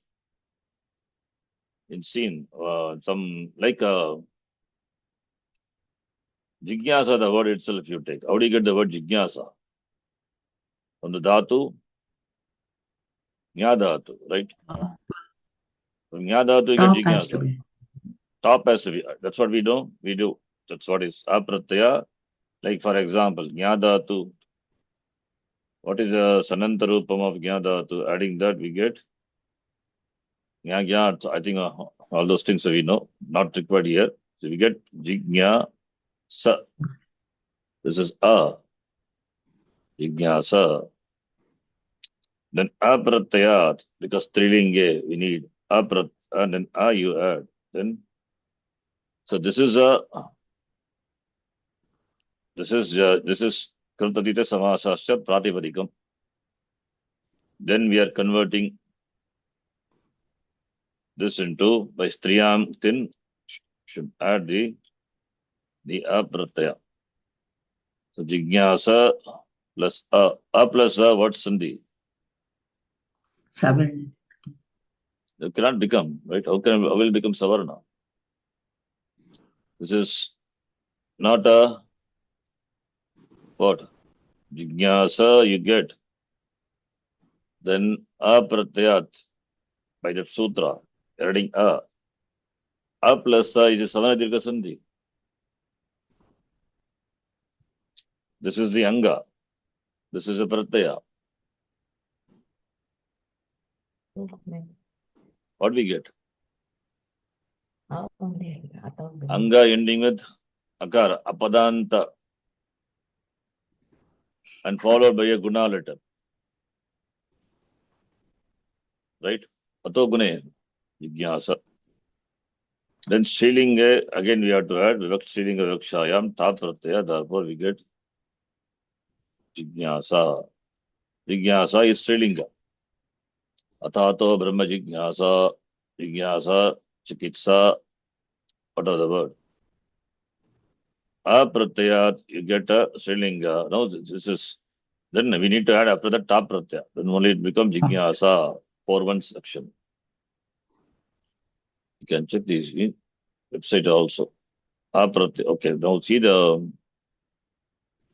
Speaker 1: some like jigyasa, the word itself you take. How do you get the word jigyasa? From the dhatu, nya dhatu, right? From nya dhatu you get
Speaker 2: Top has to
Speaker 1: jigyasa.
Speaker 2: be.
Speaker 1: Top has to be. That's what we do. We do. That's what is apratyaya. Like for example, nya dhatu. What is the sananta rupam of nya dhatu? Adding that we get nya. I think all those things we know. Not required here. So we get jigyasa. This is a jigyasa. Then apratyayat, because strilinge we need aprat, and then a you add. Then so this is Kritadita Samasascha Pratipadikam. Then we are converting this into by Striyam Tin should add the apratyaya. So Jigyasa plus a plus a, what Sandhi?
Speaker 2: 7.
Speaker 1: It cannot become, right? How will become Savarna? This is not a what? Jigyasa you get. Then apratyayat by the sutra, adding a plus a is a Savana Dirgha Sandhi. This is the anga. This is a pratyaya. What we get? Anga ending with akara, apadanta, and followed by a guna letter. Right? Ato gune, jigyasa. Then Strilinga, again we have to add Vivakt Strilinga Vikshayam, Ta pratyaya, therefore we get jigyasa. Jigyasa is Strilinga. Atato Brahma Jigyasa, Jigyasa, Chikitsa, whatever the word. Apratyayat, you get a Strilinga. Now this is, then we need to add after that Ta pratyaya. Then only it becomes Jigyasa, 4-1 section. You can check this website also. Apratyaya, okay, now see the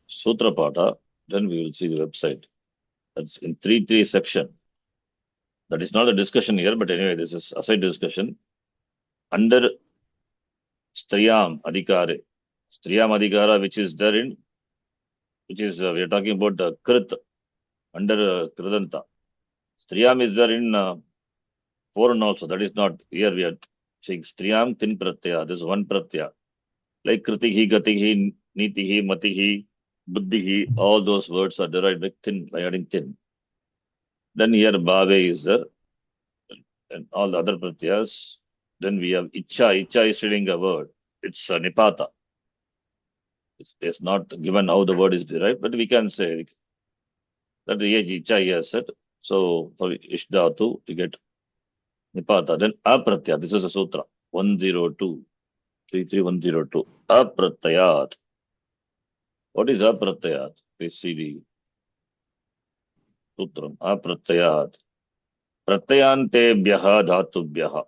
Speaker 1: Sutra Pata, then we will see the website. That's in 3.3 section. That is not the discussion here, but anyway, this is aside discussion. Under Striyam Adhikare, which is there in which is we are talking about krit under kridanta. Striyam is there in foreign also. That is not here. We are saying striyam tin pratyaya. This is one pratyaya. Like kritihi, gatihi, nitihi, matihi, buddhihi. All those words are derived with tin by adding tin. Then here bhave is there, and all the other pratyas. Then we have icha. Icha is reading a word. It's nipata. It's not given how the word is derived, but we can say that the icha here said. So for ishdatu to get nipata. Then apratyat. This is a sutra 102 33102. Apratyat. What is apratyat? Please see the sutram. Apratyat. Pratyantebhyaha dhatubhyaha.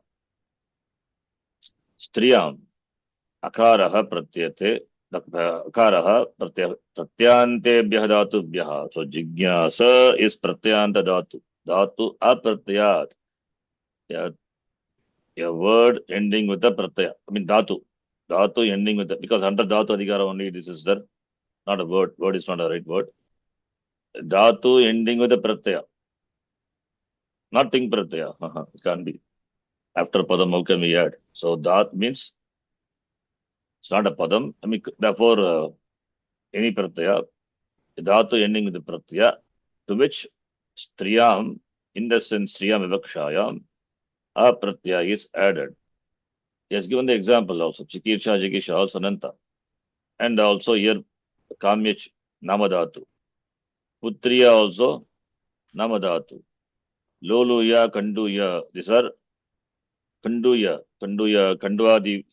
Speaker 1: Striyam. Akaraha pratyate. Akaraha pratyantebhyaha dhatubhyaha. So jigyasa is pratyanta dhatu. Dhatu apratyat. Yeah, a word ending with a pratyaya. I mean dhatu. Dhatu ending with a, because under dhatu adhikara only this is there. Not a word. Word is not a right word. Dhatu ending with a pratyaya. Not ting pratyaya. It can't be. After padam, how can we add? So that means it's not a padam. I mean, therefore, any pratyaya, dhatu ending with the pratyaya, to which striyam, in the sense striyam vivakshayam, a pratyaya is added. He has given the example also. Chikirsha, Jikisha, also Nanta. And also here, Kamyach, Namadhatu. Putriya also, Namadhatu. Loluya, Kanduya. These are Kanduya, Kandwadi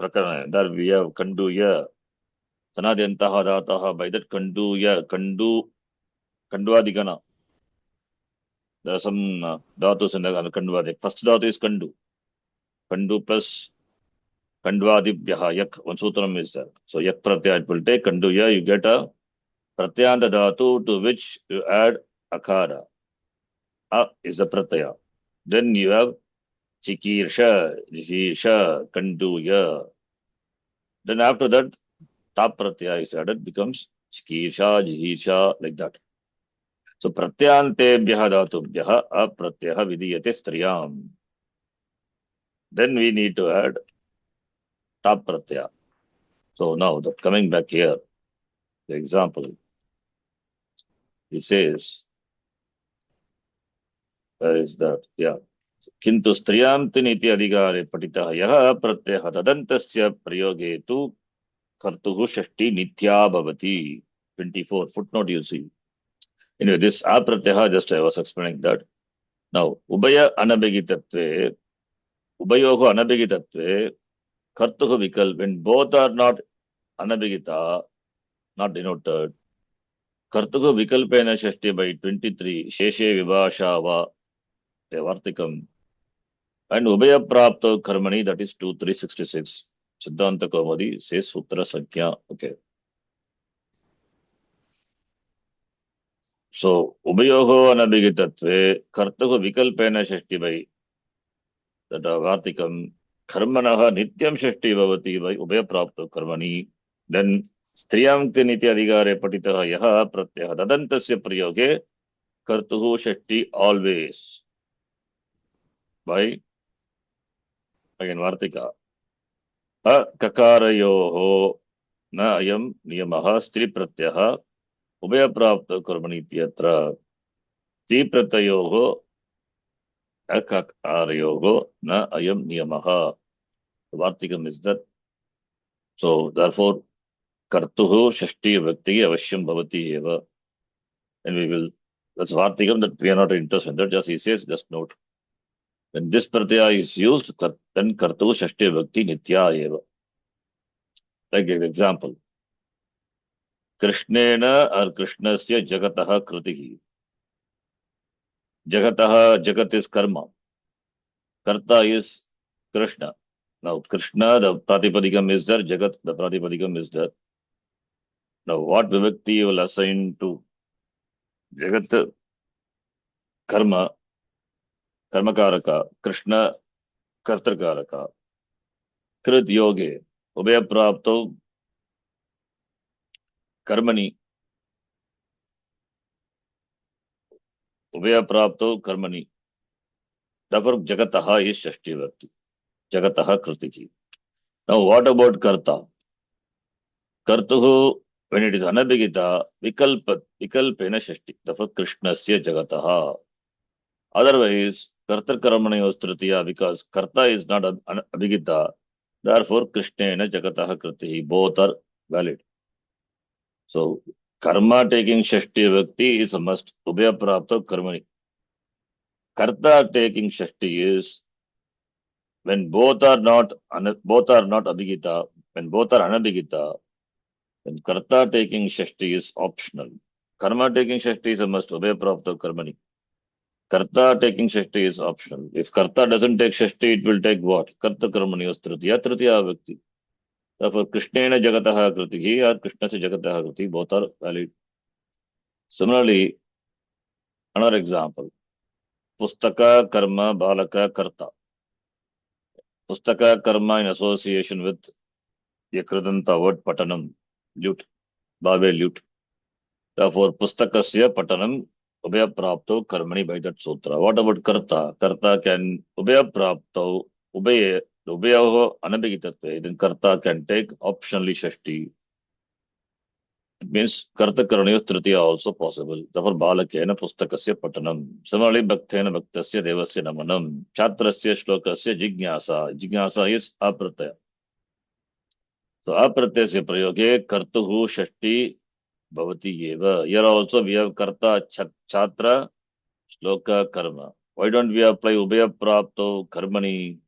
Speaker 1: Prakarana. There we have Kanduya. Sanadyantaha Dhataha. By that Kanduya, Kandwadikana. There are some dhatus in the Kandwadi. First dhatu is Kandu. Kandu plus Kandwadibhyaha. Yak. One sutram is there. So Yak Pratyaya, it will take Kanduya. You get a Pratyanta dhatu to which you add Akara. Is a Pratyaya. Then you have Chikirsha, Jihisha, Kanduya. Then after that, top Pratyaya is added, becomes Chikirsha, Jihisha, like that. So Pratyantebhyaha dhatubhyaha apratyaha vidiyate striyam. Then we need to add top pratyaya. So now coming back here, the example, he says, where is that? Yeah. Kintu striyam tiniti adhikare patitah yaha pratyaha tadantasya prayoge tu kartuhu shashti nitya bhavati. 24 footnote you see. Anyway, this apratyaha, just I was explaining that. Now, ubaya anabhigitatve, ubayoho anabhigitatve, kartuhu vikal, when both are not anabhigita, not denoted, kartuhu vikalpena shashti by 23, sheshe vibhashava, vartikam, and ubaya prapto karmani, that is 2366. Siddhanta Kaumudi says Sutra Sankhya. Okay. So, ubayoho anabhigitatve, kartuhu vikalpena shashti by that vartikam, karmanaha nityam shashti bhavati by ubaya prapto karmani. Then striyam niti adhikare patitaha yaha pratyaha tadantasya prayoge kartuhu shashti always by again vartika. Kakarayoho na ayam niyamaha stri pratyaha ubaya prapto karmani ityatra. Stri pratyayoho akakarayoho na ayam niyamaha. The vartikam is that. So therefore, kartuhu shashti vyakti avashyam bhavati eva. And we will, that's vartikam that we are not interested in. That just he says, just note. When this pratyaya is used, then kartuhu shashti vyakti nitya eva. Like an example. Krishnena or Krishnasya jagataha kritihi. Jagataha, jagat is karma. Karta is Krishna. Now, Krishna, the pratipadikam is there. Jagat, the pratipadikam is there. Now, what vivakti you will assign to Jagat? Karma, karmakaraka. Krishna, kartakaraka. Krit yoge, ubaya prapto कर्मणि उभय प्राप्तो कर्मणि. Therefore, Jagatah is Shashti Vibhakti. Jagatah Kritiki. Now, what about Karta? Kartuhu, when it is Anabhigita, Vikalpena Shashti. Therefore, Krishnasya Jagatah. Otherwise, Kartar Karmanayo Tritiya, because Karta is not Abhigita, therefore, Krishnena Jagatah Kritihi. Both are valid. So, Karma taking Shashti Vibhakti is a must. Ubhaya Prapta Karmani. Karta taking Shashti is when both are not abhigita, when both are anabhigita, then karta taking shashti is optional. Karma taking shashti is a must. Ubhaya prapta karmani. Karta taking shashti is optional. If karta doesn't take shashti, it will take what? Karta karmani was tritiya vyakti. Therefore, Krishnena jagatah kritihi or Krishna se jagatah kriti, both are valid. Similarly, another example. Pustaka karma balaka karta. Pustaka karma in association with Yakradanta word patanam, lute, babe lute. Therefore, pustakasya patanam ubhaya prapto karmani by that sutra. What about karta? Karta can ubhaya prapto, ubhayaho anabhigitatve. Then karta can take optionally shashti. It means karta karaniyo tritiya also possible. Therefore, balakena pustakasya patanam. Similarly, bhaktena bhaktasya devasya namanam. Chatrasya shlokasya jignasa. Jignasa is apratya. So apratya se prayoge kartuhu shashti bhavati eva. Here also we have karta chatra shloka karma. Why don't we apply ubhaya prapto karmani?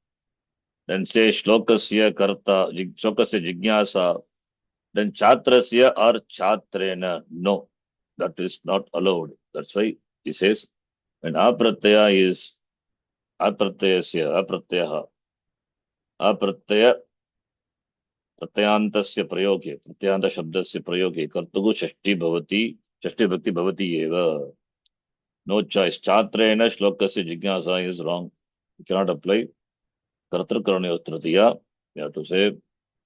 Speaker 1: Then say shlokasya karta, shlokasya jignasa. Then chatrasya or chatrena. No, that is not allowed. That's why he says when apratyaya is apratyasya, apratyaha, apratyaya प्रत्ययांतस्य प्रयोगे प्रत्ययांत शब्दस्य प्रयोगे कर्तुः षष्ठी भवति षष्ठी भक्ति भवति एव. No choice. Chatrena shlokasya jignasa is wrong. You cannot apply kartarkaraniyo tritiya. You have to say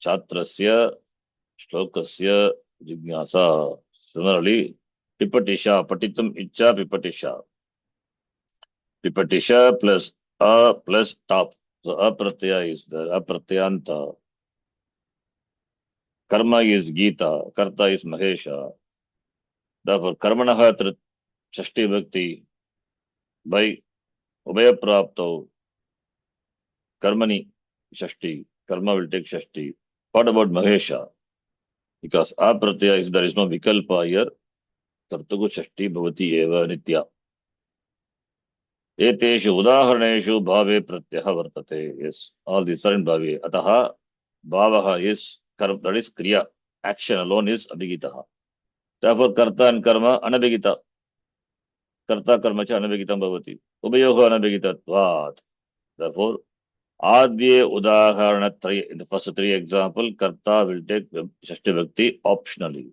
Speaker 1: chatrasya shlokasya jignasa. Similarly, pipatisha, patitum icha pipatisha. Pipatisha plus a plus top. So apratyaya is there, apratyanta. Karma is Gita, Karta is Mahesha. Therefore, Karmanaha Shashti Bhakti by Ubhaya Prapto Karmani Shashti. Karma will take Shashti. What about Mahesha? Because Apratyaya is there is no Vikalpa here. Kartugu Shashti Bhavati Eva Nitya. Eteshu Udaharneshu Bhave Pratyaha Vartate. Yes, all these are in Bhave. Ataha Bhavaha is Karma, that is Kriya. Action alone is Abhigitaha. Therefore, Karta and Karma Anabhigita. Karta karma cha anabhigitam bhavati. Ubayoho anabhigitatvat. Therefore, Adye udaharana three, in the first three example, Karta will take Shashti Bhakti optionally.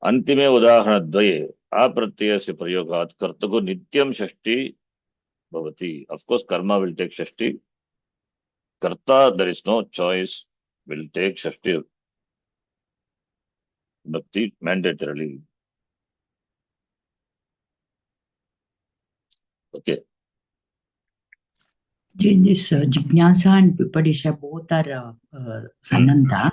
Speaker 1: Antime udaharana dvaye, apratyasya prayogat kartuko nityam Shashti bhavati. Of course, karma will take Shashti. Karta, there is no choice, will take Shashti Bhakti mandatorily. Okay.
Speaker 2: This Jignasa and Pipadisha both are Sananta.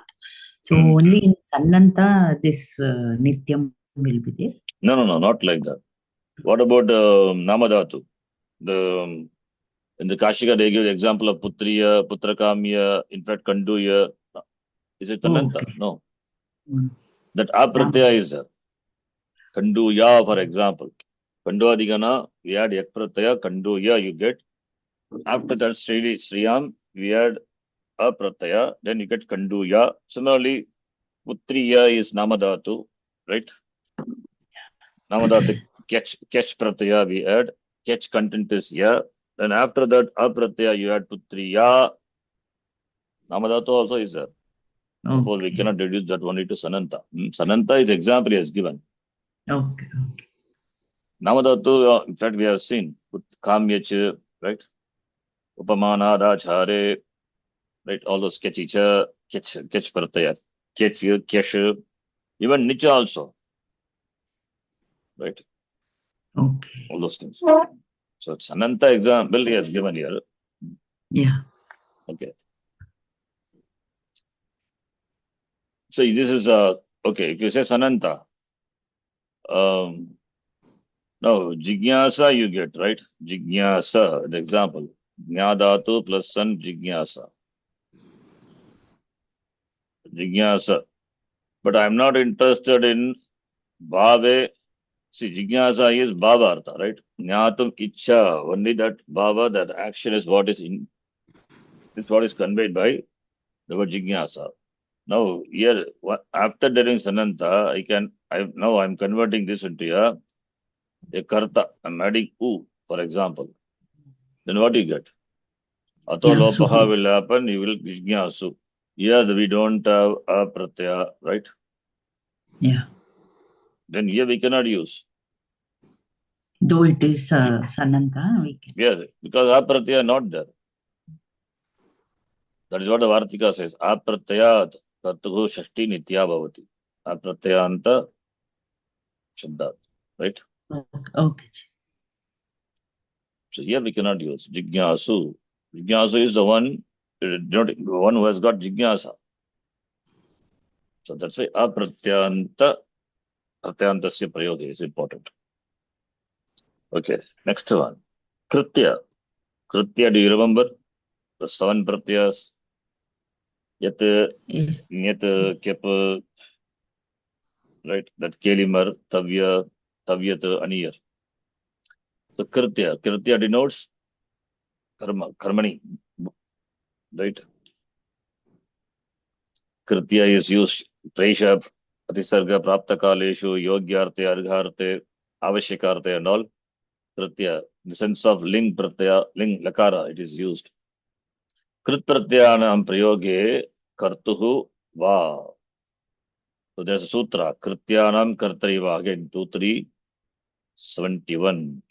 Speaker 2: So only in Sananta this Nityam will be there.
Speaker 1: No, not like that. What about Namadhatu? In the Kashika, they give the example of Putriya, Putrakamya, in fact, Kanduya. Is it Tananta?
Speaker 2: Okay.
Speaker 1: No. That apratyaya is Kanduya, for example. Kanduadigana, we add Yakpratyaya, Kanduya, you get. After that, Sriyam, we add Apratyaya, then you get Kanduya. Similarly, Putriya is Namadhatu, right? Namadhatu, Kech Pratyaya, we add. Kech content is Ya. Then after that, Apratyaya, you add Putriya. Namadhatu also is there. Therefore, we cannot reduce that only to Sananta. Sananta is example he has given.
Speaker 2: Okay.
Speaker 1: Namadhatu, in fact, we have seen Kamyach, right? Upamana, Dachare, right? All those Kechicha, Kech Pratyaya. Kech, kesh, even nich also, right?
Speaker 2: Okay.
Speaker 1: All those things. So Sananta example he has given here.
Speaker 2: Yeah.
Speaker 1: Okay. So this is okay. If you say Sananta, no Jigyasa you get, right? Jigyasa, the example. Jnadatu plus san Jigyasa. Jigyasa. But I'm not interested in Bhave. See, Jigyasa is Bhava Artha, right? Jnatum Ichha. Only that Bhava, that action is what is conveyed by the word Jigyasa. Now here, after doing Sananta, I'm converting this into a karta. I'm adding u, for example. Then what do you get? Ato
Speaker 2: Yeah,
Speaker 1: lopaha
Speaker 2: Suhu.
Speaker 1: will happen, you will Jignasu. Here we don't have a pratyaya, right?
Speaker 2: Yeah.
Speaker 1: Then here we cannot use.
Speaker 2: Though it is Sananta, we can.
Speaker 1: Yes, because a pratyaya not there. That is what the Vartika says. Apratyayat tatuhu shashti nitya bhavati. Apratyayanta shabdat. Right?
Speaker 2: Okay.
Speaker 1: So here we cannot use Jignasu. Jignasu is the one who has got Jignasa. So that's why pratyantasya prayoga is important. Okay, next one. Kritya. Kritya, do you remember? The 7 pratyas. Yat,
Speaker 2: Yes.
Speaker 1: Nyat, Kep, right? That Kelimar, Tavya, Tavyat, Aniyar. So Kritya denotes karmani, right? Kritya is used Presha, Atisarga, Praptakaleshu, Yogyarte, Argharte, Avashyakarte and all. Kritya, in the sense of ling pratyaya, ling lakara, it is used. Krit pratyayanam prayoge kartuhu va. So there's a sutra, Krityanam kartariva, again 2371.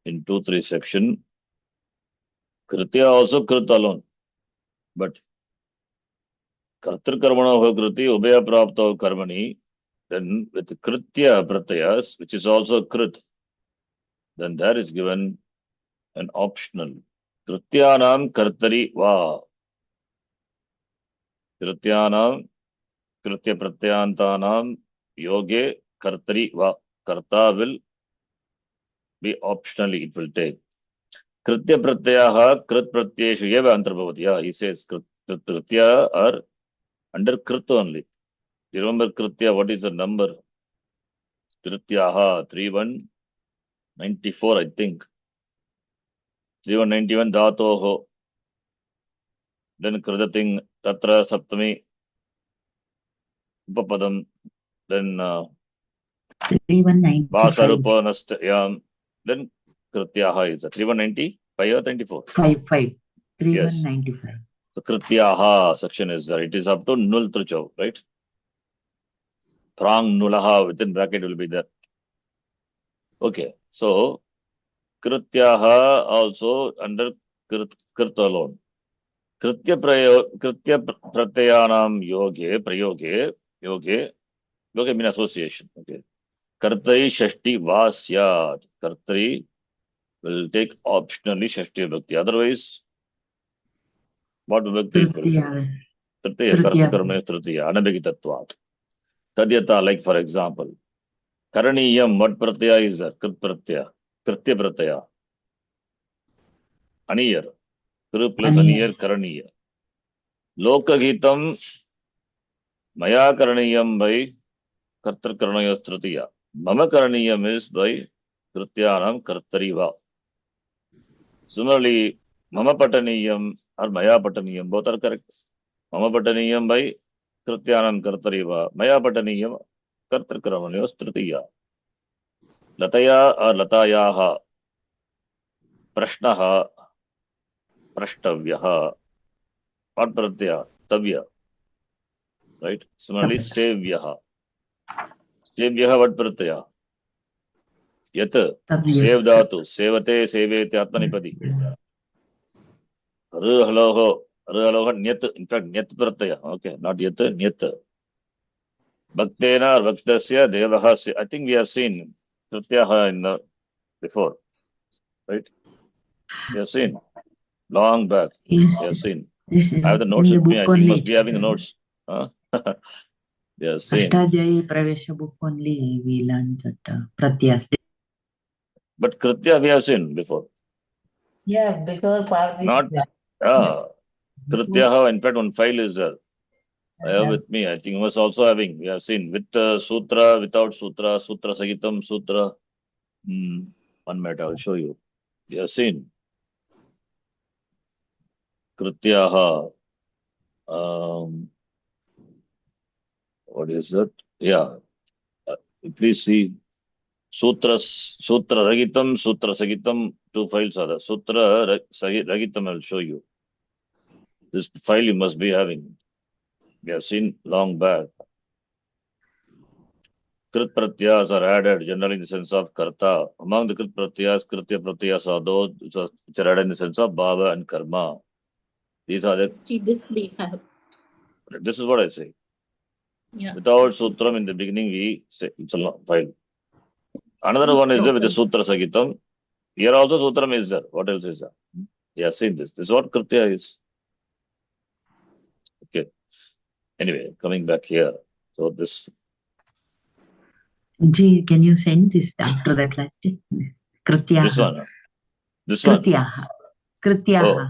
Speaker 1: In 23 section, Kritya also Krit alone. But Kartar karmana kriti ubaya prapta karmani, then with Kritya pratyas, which is also Krit, then there is given an optional. Krityanam kartari va. Krityanam Kritya pratyantanam yoge kartari va. Karta will be optionally, it will take. Kritya pratyaha krit pratyeshu eva antarbhavati. Yeah, he says Kritya are under Krit only. You remember Kritya, what is the number? Krityaha 3194, I think. 3191 dhatoho. Then Kridating tatra saptami upapadam. Then
Speaker 2: 3195.
Speaker 1: Vasarupa nastayam. Then Krityaha is 3195 or 24?
Speaker 2: 55.
Speaker 1: Yes.
Speaker 2: 3195.
Speaker 1: So Krityaha section is there. It is up to Nul Truchav, right? Prang Nulaha within bracket will be there. Okay. So Krityaha also under Krit alone. Kritya pratyayanam yoge mean association. Okay. Kartari shashti vasyat. Kartari will take optionally shashti vibhakti. Otherwise, what vibhakti?
Speaker 2: Tritiya.
Speaker 1: Tritiya. Kartakarma is tritiya. Anabhigitatvat. Tadyata, like for example, Karaniyam, what pratyaya is that? Krit pratyaya. Kritya pratyaya. Aniyar. Kru plus Aniyar Karaniya. Lokagitam Maya Karaniyam by Kartar Karanaya Tritiya. Mama Karaniyam is by Krityanam Kartariva. Similarly, Mama Pataniyam or Maya Pataniyam, both are correct. Mama Pataniyam by Krityanam Kartariva. Maya Pataniyam Kartar Karanaya Tritiya. Lataya or Latayaha. Prashnaha Prashtavyaha. What pratyaya? Tavya. Right? Similarly, Sevyaha. Sevyaha, what pratyaya? Yat. Sevdatu. Sevate, Sevete, Atmanipadi. Haloho. nyat, in fact, nyat pratyaya. Okay, not yat, nyat. Bhaktena bhaktasya devahasya. I think we have seen Krityaha in the before, right? We have seen long back.
Speaker 2: Yes,
Speaker 1: We have seen.
Speaker 2: yes,
Speaker 1: I have the
Speaker 2: in
Speaker 1: notes
Speaker 2: the
Speaker 1: with me. I
Speaker 2: book
Speaker 1: think you
Speaker 2: only
Speaker 1: must
Speaker 2: it
Speaker 1: be
Speaker 2: is
Speaker 1: having the
Speaker 2: there.
Speaker 1: notes. Huh? We have seen.
Speaker 2: Ashtadhyayi Pravesha book only we learned that Pratyas.
Speaker 1: But Kritya we have seen before.
Speaker 3: Yeah, before Parvati.
Speaker 1: Not Krityaha, in fact, one file is there. I have with me. I think you must also having. We have seen with sutra, without sutra, sutra sahitam, sutra. 1 minute, I will show you. We have seen Krityaha. What is that? Yeah. Please see Sutra Ragitam, Sutra Sagitam, 2 files are there. Sutra Ragitam, I will show you. This file you must be having. We have seen long back. Krit Pratyas are added generally in the sense of Karta. Among the Krit Pratyas, Kritya Pratyas are those which are added in the sense of Bhava and Karma. These are the.
Speaker 3: This we have.
Speaker 1: This is what I say.
Speaker 3: Yeah.
Speaker 1: Without Sutram in the beginning, we say it's a long file. Another one is there with the Sutra Sagitam. Here also Sutram is there. What else is there? We have seen this. This is what Kritya is. Okay. Anyway, coming back here. So this.
Speaker 2: G, can you send this after the class? Krityaha.
Speaker 1: This one. This one.
Speaker 2: Krityaha. Krityaha.
Speaker 1: Oh,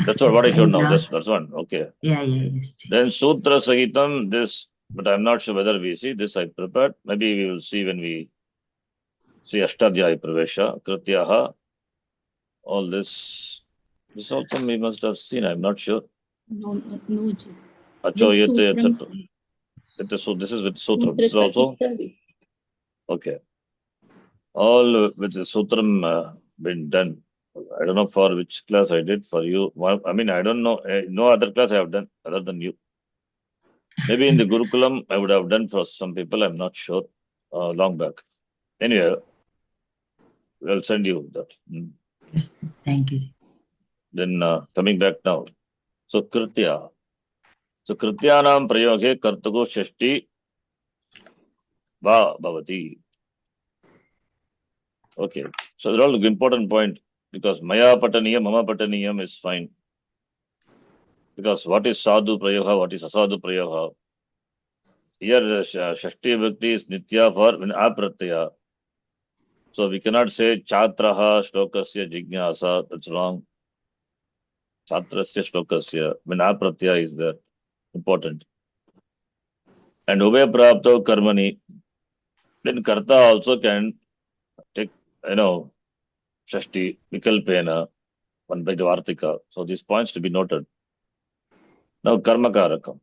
Speaker 1: that's what I showed now. That's one. Okay.
Speaker 2: Yeah, yes.
Speaker 1: Then Sutra Sahitam, this, but I'm not sure whether we see this. I prepared. Maybe we will see when we see Ashtadhyaya Pravesha, Krityaha. All this. This also we must have seen. I'm not sure.
Speaker 3: No.
Speaker 1: Achoyate, etc. So this is with Sutram. This is also. Okay. All with the Sutram been done. I don't know for which class I did for you. I mean, I don't know. No other class I have done other than you. Maybe in the Gurukulam, I would have done for some people. I'm not sure. Long back. Anyway, I'll send you that.
Speaker 2: Yes, thank you.
Speaker 1: Then coming back now. So Kritya. So Krityanam prayoge kartago shashti va bhavati. Okay. So they're all important point because Maya Pataniyam, Mama Pataniyam is fine. Because what is sadhu prayoga, what is asadhu prayoga? Here Shashti Bhakti is Nitya for apratyaya. So we cannot say Chatraha Shlokasya Jignasa. That's wrong. Chatrasya Shlokasya. Apratyaya is there. Important. And Ube Prapto Karmani. Then Karta also can take, Shashti, Vikalpena, one by the Vartika. So these points to be noted. Now Karma Karakam.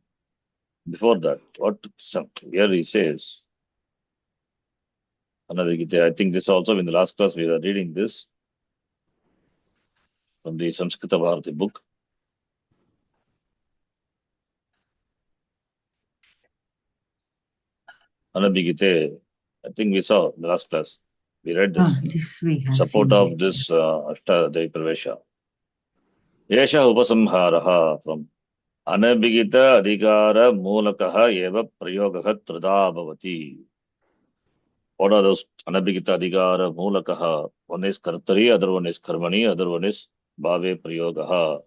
Speaker 1: Before that, what here he says, I think this also in the last class we were reading this from the Samskrita Bharati book. Anabhigite, I think we saw in the last class. We read this.
Speaker 2: This we have
Speaker 1: Support
Speaker 2: seen
Speaker 1: of this Ashtadhyayi Pravesha. Yesha Upasamharaha from Anabhigita Adhikara Mulakaha Eva Prayogaha Trada Bhavati. What are those Anabhigita Adhikara Mulakaha? One is Kartari, other one is Karmani, other one is Bhave Prayogaha.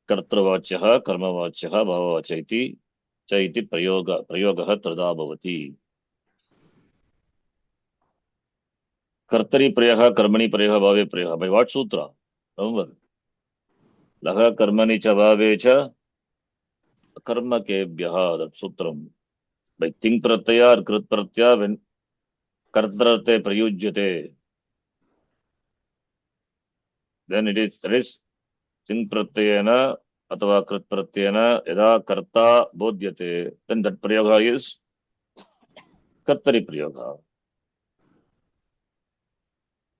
Speaker 1: Kartravachyaha, Karmavachyaha, Bhavavachaiti, Chaiti Prayogaha Trada Bhavati. Kartari Prayaha, Karmani Prayaha, Bhave Prayaha. By what sutra? Remember. Laha Karmani Cha Bhave Cha Karma Kebhyaha, that sutram. By Ting Pratyaya or Krit Pratyaya, when Kartrate Prayujyate, then there is Ting Pratyayana Atava Krit Pratyayana Yada Karta Bodhyate, then that Prayoga is Kartari Prayoga.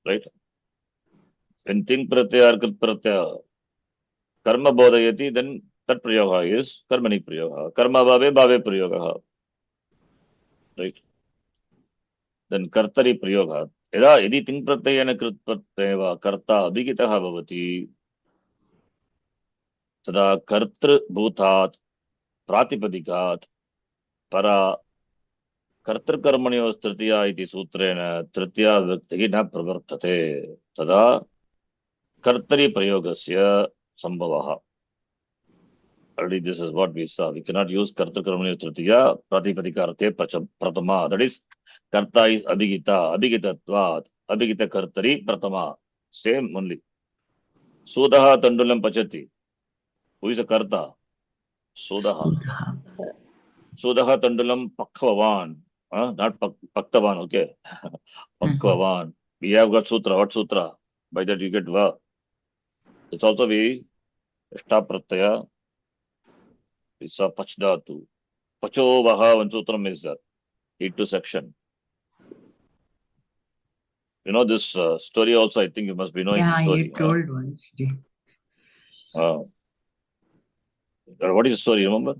Speaker 1: Right? When Ting Pratyaya or Krit Pratyaya Karma Bodhayati, then that Prayoga is Karmani Prayoga. Karma Bhave Bhave Prayoga. Right? Then Kartari Prayoga. Yadi Ting Pratyayana Krit Pratyaya Karta Abhigitaha Bhavati. तदा कर्तृभूतात् प्रातिपदिकात् परा कर्तृकर्मणयोः तृतीया इति सूत्रेण तृतीया विभक्तिः न प्रवर्तते तदा कर्तरि प्रयोगस्य संभवः. Already this is what we saw. We cannot use kartakarmani tritiya pratipadikarte pratama. That is, karta is abhigita, abhigitatvat, abhigita kartari pratama. Same only. Sudaha tandulam pachati. Who is a karta? Sudaha. Sudaha tandulam pakvavan. Not paktavan, okay. Pakvavan. We have got sutra. What sutra? By that you get va. It's also we ishta pratyaya. It's a pachdatu. Pacho vaha, one sutram is that. Heat to section. You know this story also, I think you must be knowing the story.
Speaker 2: You told once.
Speaker 1: What is the story, remember?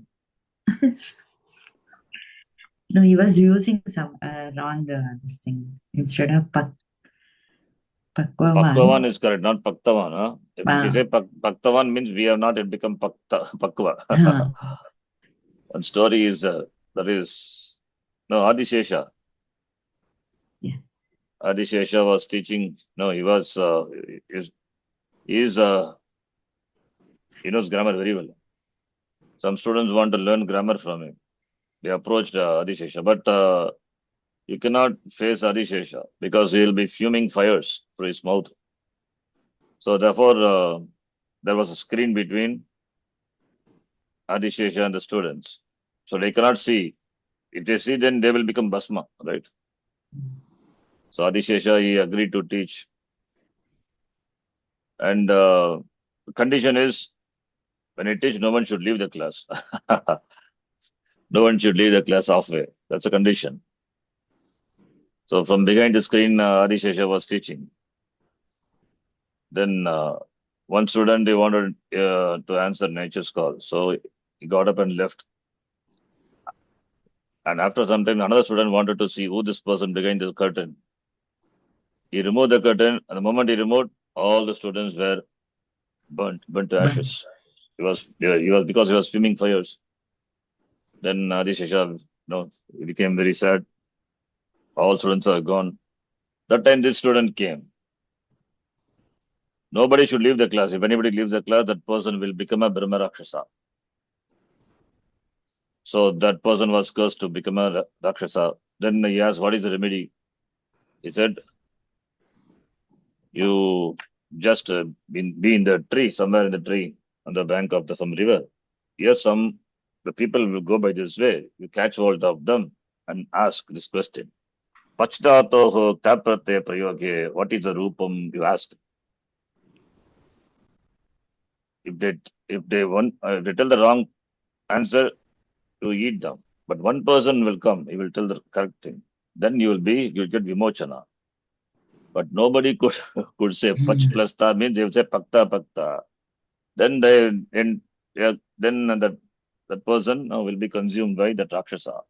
Speaker 2: No, he was using some wrong this thing. Instead of Pakwavan.
Speaker 1: Pakwavan is correct, not Paktavan. Huh? If we say Paktavan means we have not yet become Pakwa. One story is, that is, no, Adishesha.
Speaker 2: Yeah.
Speaker 1: Adishesha was teaching, no, he was, he knows grammar very well. Some students want to learn grammar from him. They approached Adishesha, but you cannot face Adishesha because he will be fuming fires through his mouth. So therefore, there was a screen between Adishesha and the students. So they cannot see. If they see, then they will become Basma, right? So Adishesha, he agreed to teach. And the condition is, when he teach, no one should leave the class. No one should leave the class halfway. That's a condition. So from behind the screen, Adishesha was teaching. Then one student, he wanted to answer nature's call. So he got up and left. And after some time, another student wanted to see who this person behind the curtain. He removed the curtain, and the moment he removed, all the students were burnt to ashes. He was because he was swimming fires. Then Adishesha, he became very sad. All students are gone. That time this student came. Nobody should leave the class. If anybody leaves the class, that person will become a Brahma Rakshasa. So that person was cursed to become a Rakshasa. Then he asked, what is the remedy? He said, you just be in the tree, somewhere in the tree, on the bank of some river. Here the people will go by this way. You catch hold of them and ask this question. Pachdatoho taprate prayoge. What is the rupam? You ask. If they tell the wrong answer, you eat them. But one person will come, he will tell the correct thing. Then you'll get vimochana. But nobody could say pach plus ta means they will say pakta. Then that person will be consumed by the Rakshasa.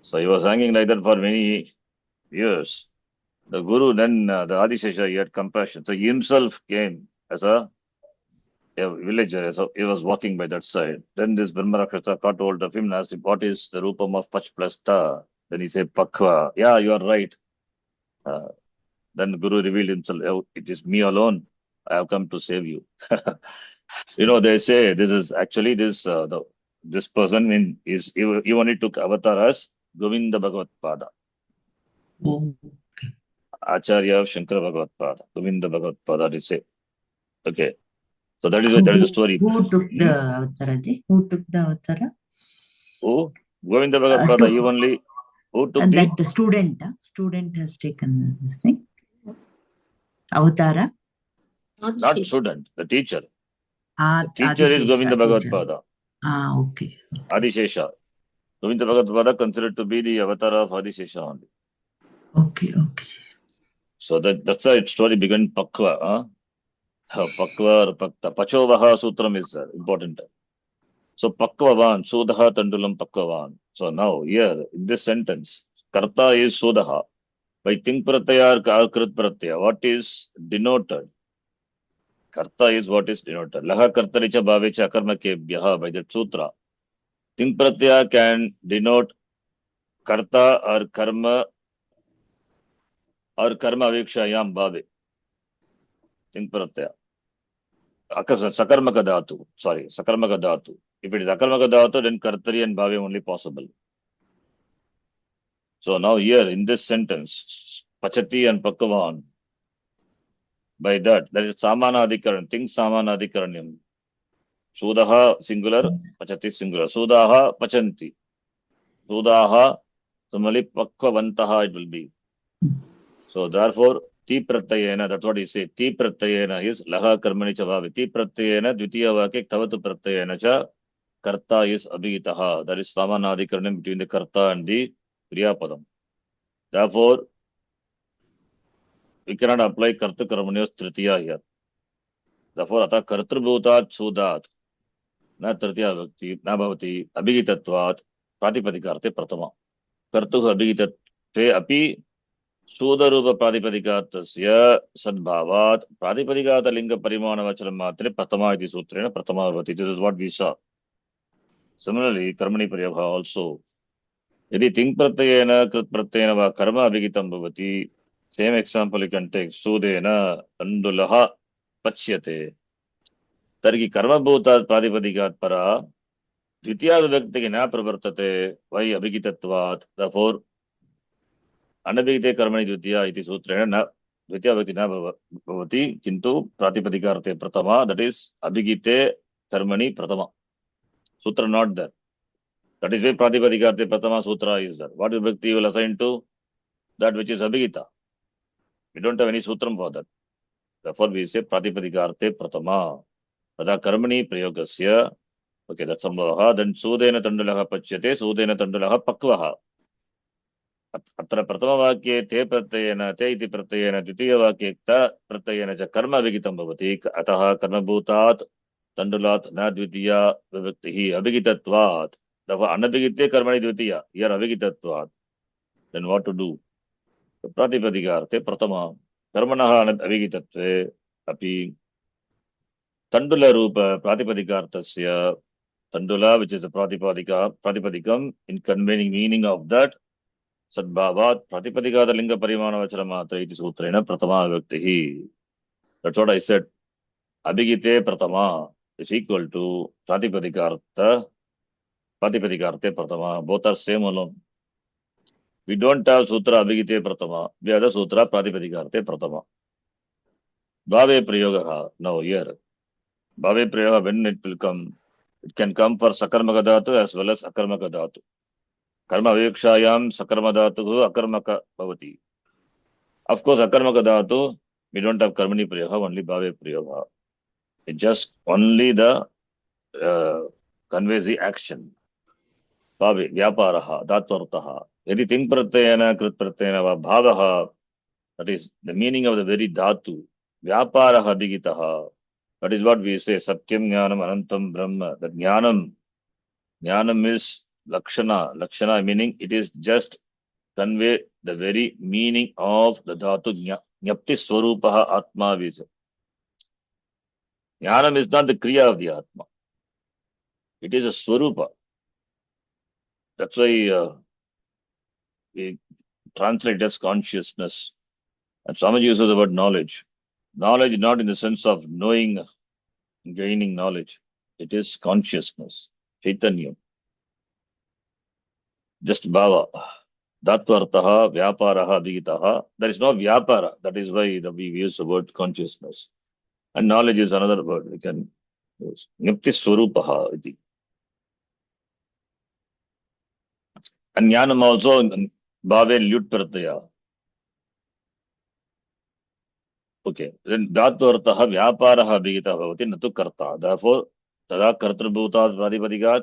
Speaker 1: So he was hanging like that for many years. The Guru, then the Adishesha, he had compassion. So he himself came as a villager. So he was walking by that side. Then this Brahma Rakshasa caught hold of him and asked him, what is the rupam of Pach plus Ta? Then he said, Pakwa. Yeah, you are right. Then the Guru revealed himself, oh, it is me alone. I have come to save you. They say this is actually this person he only took avatar as Govinda Bhagavat Pada. Acharya Shankara Bhagavat Pada. Govinda Bhagavat Pada, they say. Okay. So that is the story.
Speaker 2: Who took the avatara? Who took the avatara?
Speaker 1: Oh, Govinda Bhagavat Pada, he only. Who took
Speaker 2: the student? Student has taken this thing. Avatara?
Speaker 1: Not student, the teacher.
Speaker 2: The
Speaker 1: teacher is Govinda Bhagavat Pada.
Speaker 2: Okay.
Speaker 1: Adishesha. Govinda Bhagavat Pada considered to be the avatar of Adishesha only.
Speaker 2: Okay.
Speaker 1: So that's the story began Pakwa. Pakva or Pakta. Pachovaha Sutram is important. So Pakvavan, Sudaha Tandulam Pakvavan. So now here in this sentence, Karta is Sudaha. By Ting Pratyaya or Krit Pratyaya, what is denoted? Karta is what is denoted. Laha kartari cha bhave cha akarmakebhyah. By that sutra, ting pratyaya can denote karta or karma avikshayam bhave. Ting pratyaya. Sakarmaka dhatu. Sorry, sakarmaka dhatu. If it is akarmaka dhatu, then kartari and bhave only possible. So now here in this sentence, pachati and pakavan, by that is samana adhikaran, think samana adhikaranyam. Sudaha singular, pachati singular. Sudaha pachanti. Sudaha, similarly pakvavantaha it will be. So therefore, ti pratyayena, that's what he said. Ti pratyayena is laha karmani cha bhave. Ti pratyayena, dvitiya vakya tavatu pratyayena cha karta is abhitaha. That is samana adhikaranam between the karta and the kriya padam. Therefore, we cannot apply karta karmanyos tritiya here. Therefore, ata kartrubhutat sudat na tritiya vakti na bhavati abhigitatvat pratipadikarte pratama. Kartuh abhigitatve api sudarupa pratipadikatasya sadbhavat pratipadikata linga parimana vacharam matre pratama iti sutrena pratama bhavati. This is what we saw. Similarly, karmani prayoga also. Yadi ting pratyayena krit pratyayena va karma abhigitam bhavati. Same example you can take. Sudena andulaha pachyate. Tarki karma bhutat pratipadikaat para dvitiya vibhakti na pravartate vai abhigitatvat. Therefore, anabhigite karmani dvitiya iti sutrena na dvitiya vibhakti na bhavati kintu pratipadikarte pratama. That is abhigite karmani pratama. Sutra not there. That is why pratipadikarte pratama sutra is there. What vibhakti will assign to? That which is abhigita. We don't have any sutram for that. Therefore, we say pratipadikarte pratama. Tada karmani prayogasya. Okay, that's sambhavaha. Then sudena tandulaha pachyate, sudena tandulaha pakvaha. Atra pratama vakye te pratyayena, te iti pratyayena, dvitiya vakye ta pratyayena cha karma abhigitam bhavati. Ataha karma bhutat tandulat na dvitiya vibhaktihi abhigitatvat. Therefore, anabhigite karmani dvitiya. Here abhigitatvat. Then what to do? Pratipadikarte pratama. Karmanaha abhigitatve api tandula rupa pratipadikārtasya. Tandula, which is a pratipadikam, in conveying meaning of that, sadbhavat pratipadikata linga parimana vacharamatra iti sutrena pratama vibhaktihi. That's what I said. Abhigite pratama is equal to pratipadikarte pratama. Both are same alone. We don't have sutra abhigite pratama. We have the sutra pratipadikarte pratama. Bhave prayogaha. Now here, bhave prayoga, when it will come, it can come for sakarmaka dhatu as well as akarmaka dhatu. Karma vikshayam sakarma dhatu akarmaka bhavati. Of course, akarmaka dhatu, we don't have karmani prayoga, only bhave prayoga. It just only the conveys the action. Bhave, vyaparaha, dhatu. Yadi ting pratyayena, krit pratyayena va bhavaha, that is the meaning of the very dhatu. Vyaparaha abhigitaha. That is what we say, Satyam Jnanam Anantam Brahma. That Jnanam is Lakshana. Lakshana meaning it is just convey the very meaning of the Dhatu Jnapti Swarupaha Atma Visa. Jnanam is not the Kriya of the Atma. It is a Swarupa. That's why we translate as consciousness. And Swamiji uses the word knowledge. Knowledge not in the sense of knowing, gaining knowledge. It is consciousness, chaitanya. Just bhava. Dhatu-artaha, vyaparaha, abhigitaha. There is no vyapara. That is why we use the word consciousness. And knowledge is another word we can use. Nipti swarupaha iti. And jnanam also, bhave lyut pratyaya. Okay, then dhatu-artaha vyaparaha abhigita bhavati natu karta. Therefore, tada kartrubhutat pratipadikaat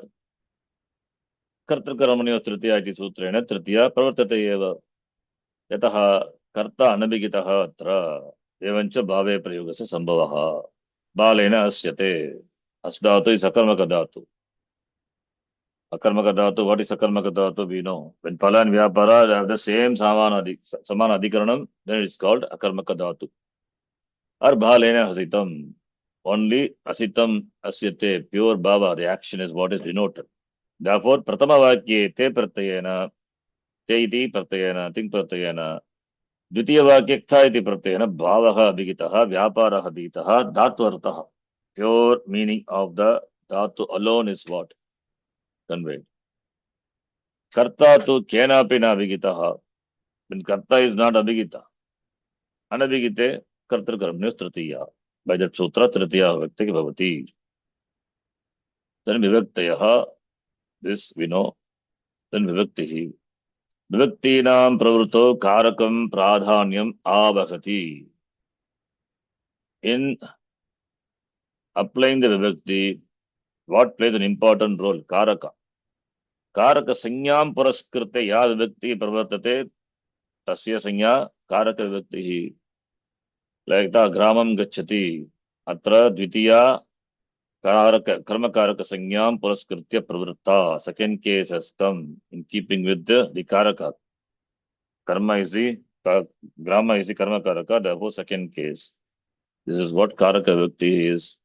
Speaker 1: kartrakarmaniyo tritiya iti sutrena tritiya pravartate eva. Yataha karta anabhigitaha atra evancha bhave prayogasya sambhavaha. Balena asyate. Asdhatu is akarmaka dhatu. Akarmaka dhatu, what is akarmaka dhatu? We know. When phala and vyapara have the same samana adhikaranam, then it's called akarmaka dhatu. Or bhalena hasitam. only asitam asyate, pure bhava, the action is what is denoted. Therefore, pratama vakye te pratyayena, te iti pratyayena, ting pratyayena, द्वितीय वाक्य क्था इति प्रत्ययेन भावः अभिहितः, व्यापारः अभिहितः, धात्वर्थः, pure meaning of the dhatu alone is what conveyed. कर्ता तु केनापि न अभिहितः, when karta is not abhigita, anabhigite kartृकर्मणि Tritiya, by that sutra तृतीया व्यक्ति भवति. Then vivaktayah, this we know. Then vivaktihi, विभक्तीनां प्रवृत्तो कारकं प्राधान्यम आवहति. In applying the vibhakti, what plays an important role? Karaka. Karaka संज्ञां पुरस्कृत्य या विभक्ति प्रवर्तते तस्य संज्ञा कारक विभक्तिः. Like the ग्रामं गच्छति, अत्र द्वितीया कारक कर्मकारक संज्ञां पुरस्कृत्य प्रवृत्ता. Second case has come in keeping with the karaka. Karma is the grama is the karma karaka, therefore second case. This is what karaka vibhakti is.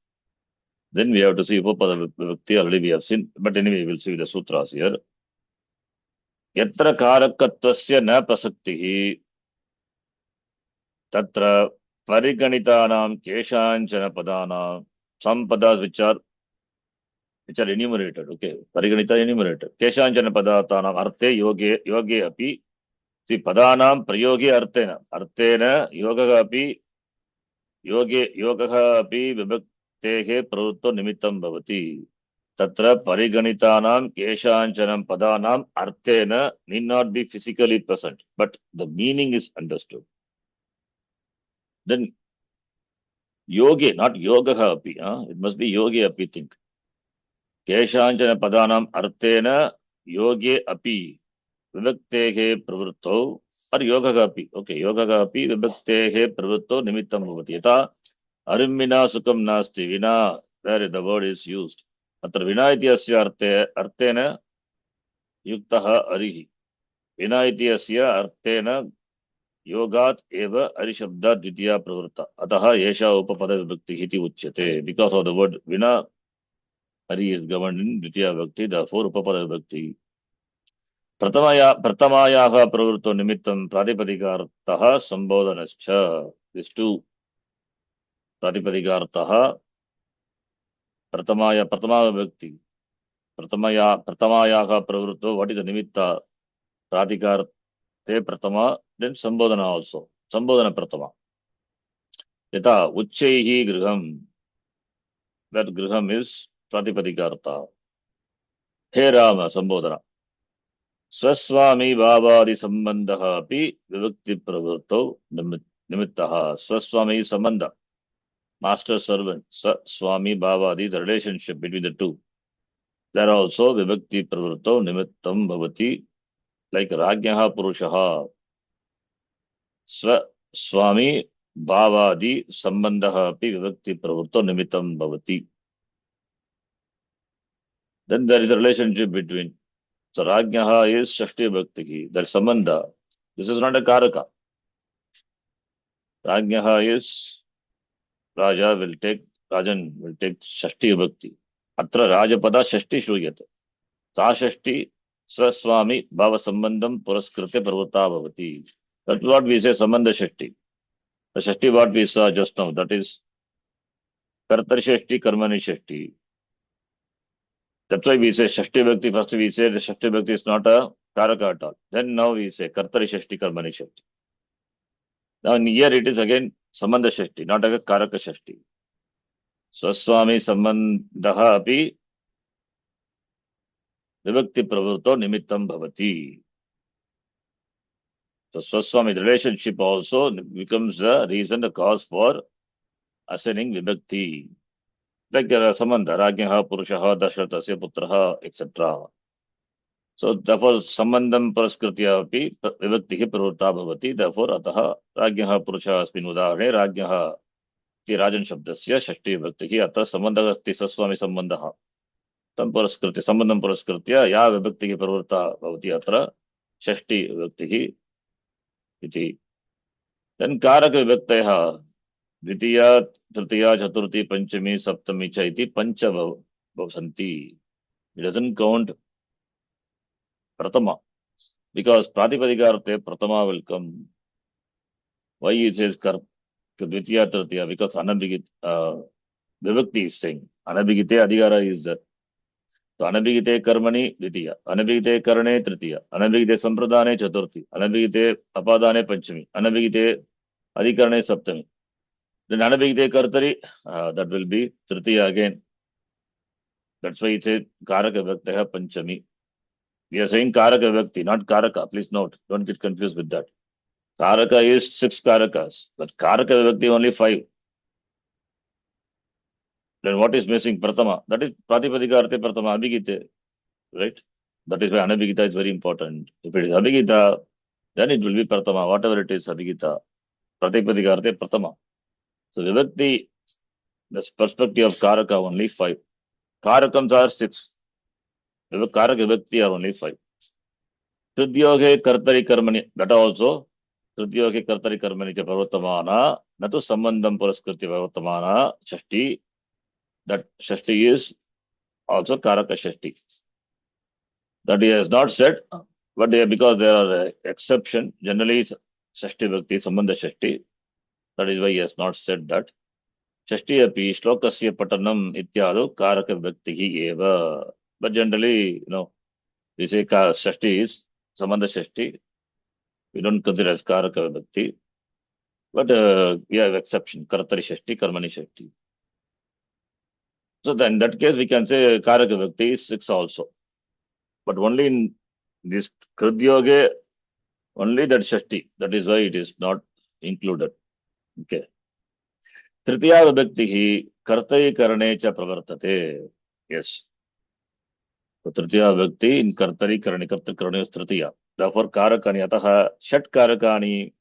Speaker 1: Then we have to see upapada vibhakti, already we have seen, but anyway we will see the sutras here. Yatra karakattvasya na prasaktihi, tatra pariganitanam keshanchana padanam, some padas which are enumerated, okay, pariganita enumerated, keshanchana padatanam arte yoge api. See, padanam prayoge artena yogaha api yogaha api vibhaktehe pravutto nimittam bhavati. Tatra pariganitanam keshanchanam padanam artena need not be physically present, but the meaning is understood. Then yoge, not yogaha api, it must be yoge api think. Keshanchana padanam artena yoge api vibhaktehe pravutto or yogaha api. Okay, yogaha api vibhaktehe pravutto nimittam bhavati. Yata arimmina sukam nasti, vina, where the word is used. अत्र विना इति अस्य अर्थेन युक्तः अरिः. विना इति अस्य अर्थेन योगात् एव अरिशब्दात् द्वितीया प्रवृत्ता. अतः एषा उपपदविभक्तिः इति उच्यते. Because of the word विना, अरि is governed in द्वितीया विभक्ति, therefore उपपदविभक्ति. प्रथमायाः प्रवृत्तो निमित्तं प्रातिपदिकार्थः संबोधनश्च. These two प्रातिपदिकार्थः प्रथमा विभक्ति. प्रथमायाः प्रवृत्तो, what is the nimitta? Pratikarte pratama, then sambodhana also. Sambodhana pratama. Yata uchchaihi griham. That griham is pratipadhikarta. He Rama, sambodhana. Swaswami bhavadi sambandha api vivakti pravritto nimittaha. Swaswami sambandha. Master servant. Swami bhavadi, the relationship between the two. There also vivakti pravritto nimittam bhavati. Like Rajyaha Purushaha, Swami Bhavadi Sambandaha api Vivakti Pravurto Nimittam Bhavati. Then there is a relationship between. So Rajyaha is Shashti Bhakti. There is Sambandha. This is not a Karaka. Rajyaha is Rajan will take Shashti Bhakti. Atra Rajapada Shashti Shruyate. Sa Shashti Swaswami Bhava Sambandham Puraskritya Pravutta Bhavati. That's what we say Sambandha Shashti. The Shashti what we saw just now, that is Kartari Shashti, Karmani Shashti. That's why we say Shashti Bhakti. First we say the Shashti Bhakti is not a Karaka at all. Then now we say Kartari Shashti, Karmani Shashti. Now here it is again Sambandha Shashti, not a Karaka Shashti. Swaswami Sambandha api Vivakti Pravurto Nimittam Bhavati. So Swaswami, the relationship also becomes the reason, the cause for assigning Vibhakti. Like Sambandha, Rajyaha Purushaha Dashrathasya Putraha, etc. So therefore Sambandham Puraskritya api Vibhaktihi Pravurta Bhavati. Therefore Ataha Rajyaha Purushaha asmin udahane Rajyaha ti Rajan Shabdasya Shashti Vibhaktihi Atra Sambandha asti Swaswami Sambandha. Tam Puraskritya, Sambandham Puraskritya ya Vibhaktihi Pravurta Bhavati Atra Shashti Vibhaktihi iti. Then Karaka Vibhaktayaha, द्वितीया तृतीया चतुर्थी पंचमी सप्तमी च इति पंच भवन्ति. It doesn't count pratama because pratipadikarte pratama will come. Why it says dvitiya tritiya? Because anabhigit vivakti is saying anabhigite adhikara is there. So anabhigite karmani dvitiya, anabhigite karane tritiya, anabhigite sampradane chaturthi, anabhigite apadane panchami, anabhigite adhikarane saptami. Then anabhigite kartari, that will be tritiya again. That's why it says karaka vivaktaha panchami. We are saying karaka vivakti, not karaka. Please note, don't get confused with that. Karaka is 6 karakas, but karaka vivakti only 5. Then what is missing? Pratama. That is pratipadika arte pratama abhigite, right? That is why anabhigita is very important. If it is abhigita, then it will be pratama. Whatever it is, abhigita. Pratipadika arte pratama. So vivakti, the perspective of karaka only 5. Karakams are 6. Karaka vivakti are only 5. Tridyoge kartari karmani. That also. Tridyoge kartari karmani cha pravartamana. Natu sambandham puraskritya pravartamana. Shashti. That Shashti is also Karaka Shashti. That he has not said, but because there are exception, generally it's Shashti Bhakti, Sambandha Shashti. That is why he has not said that. Shashti api shlokasya patanam ityadu Karaka Bhakti eva. But generally, we say Shashti is Sambandha Shashti. We don't consider as Karaka Bhakti. But we have exception, Kartari Shashti, Karmani Shashti. So then in that case, we can say Karaka Bhakti is 6 also. But only in this Kridyoge, only that Shashti. That is why it is not included. Okay. Tritiya Vibhakti Kartai Karane cha pravartate. Yes. So Tritiya Vibhakti in Kartari Karane, Karta Karane is Tritiya. Therefore, Karakani Ataha Shat Karakani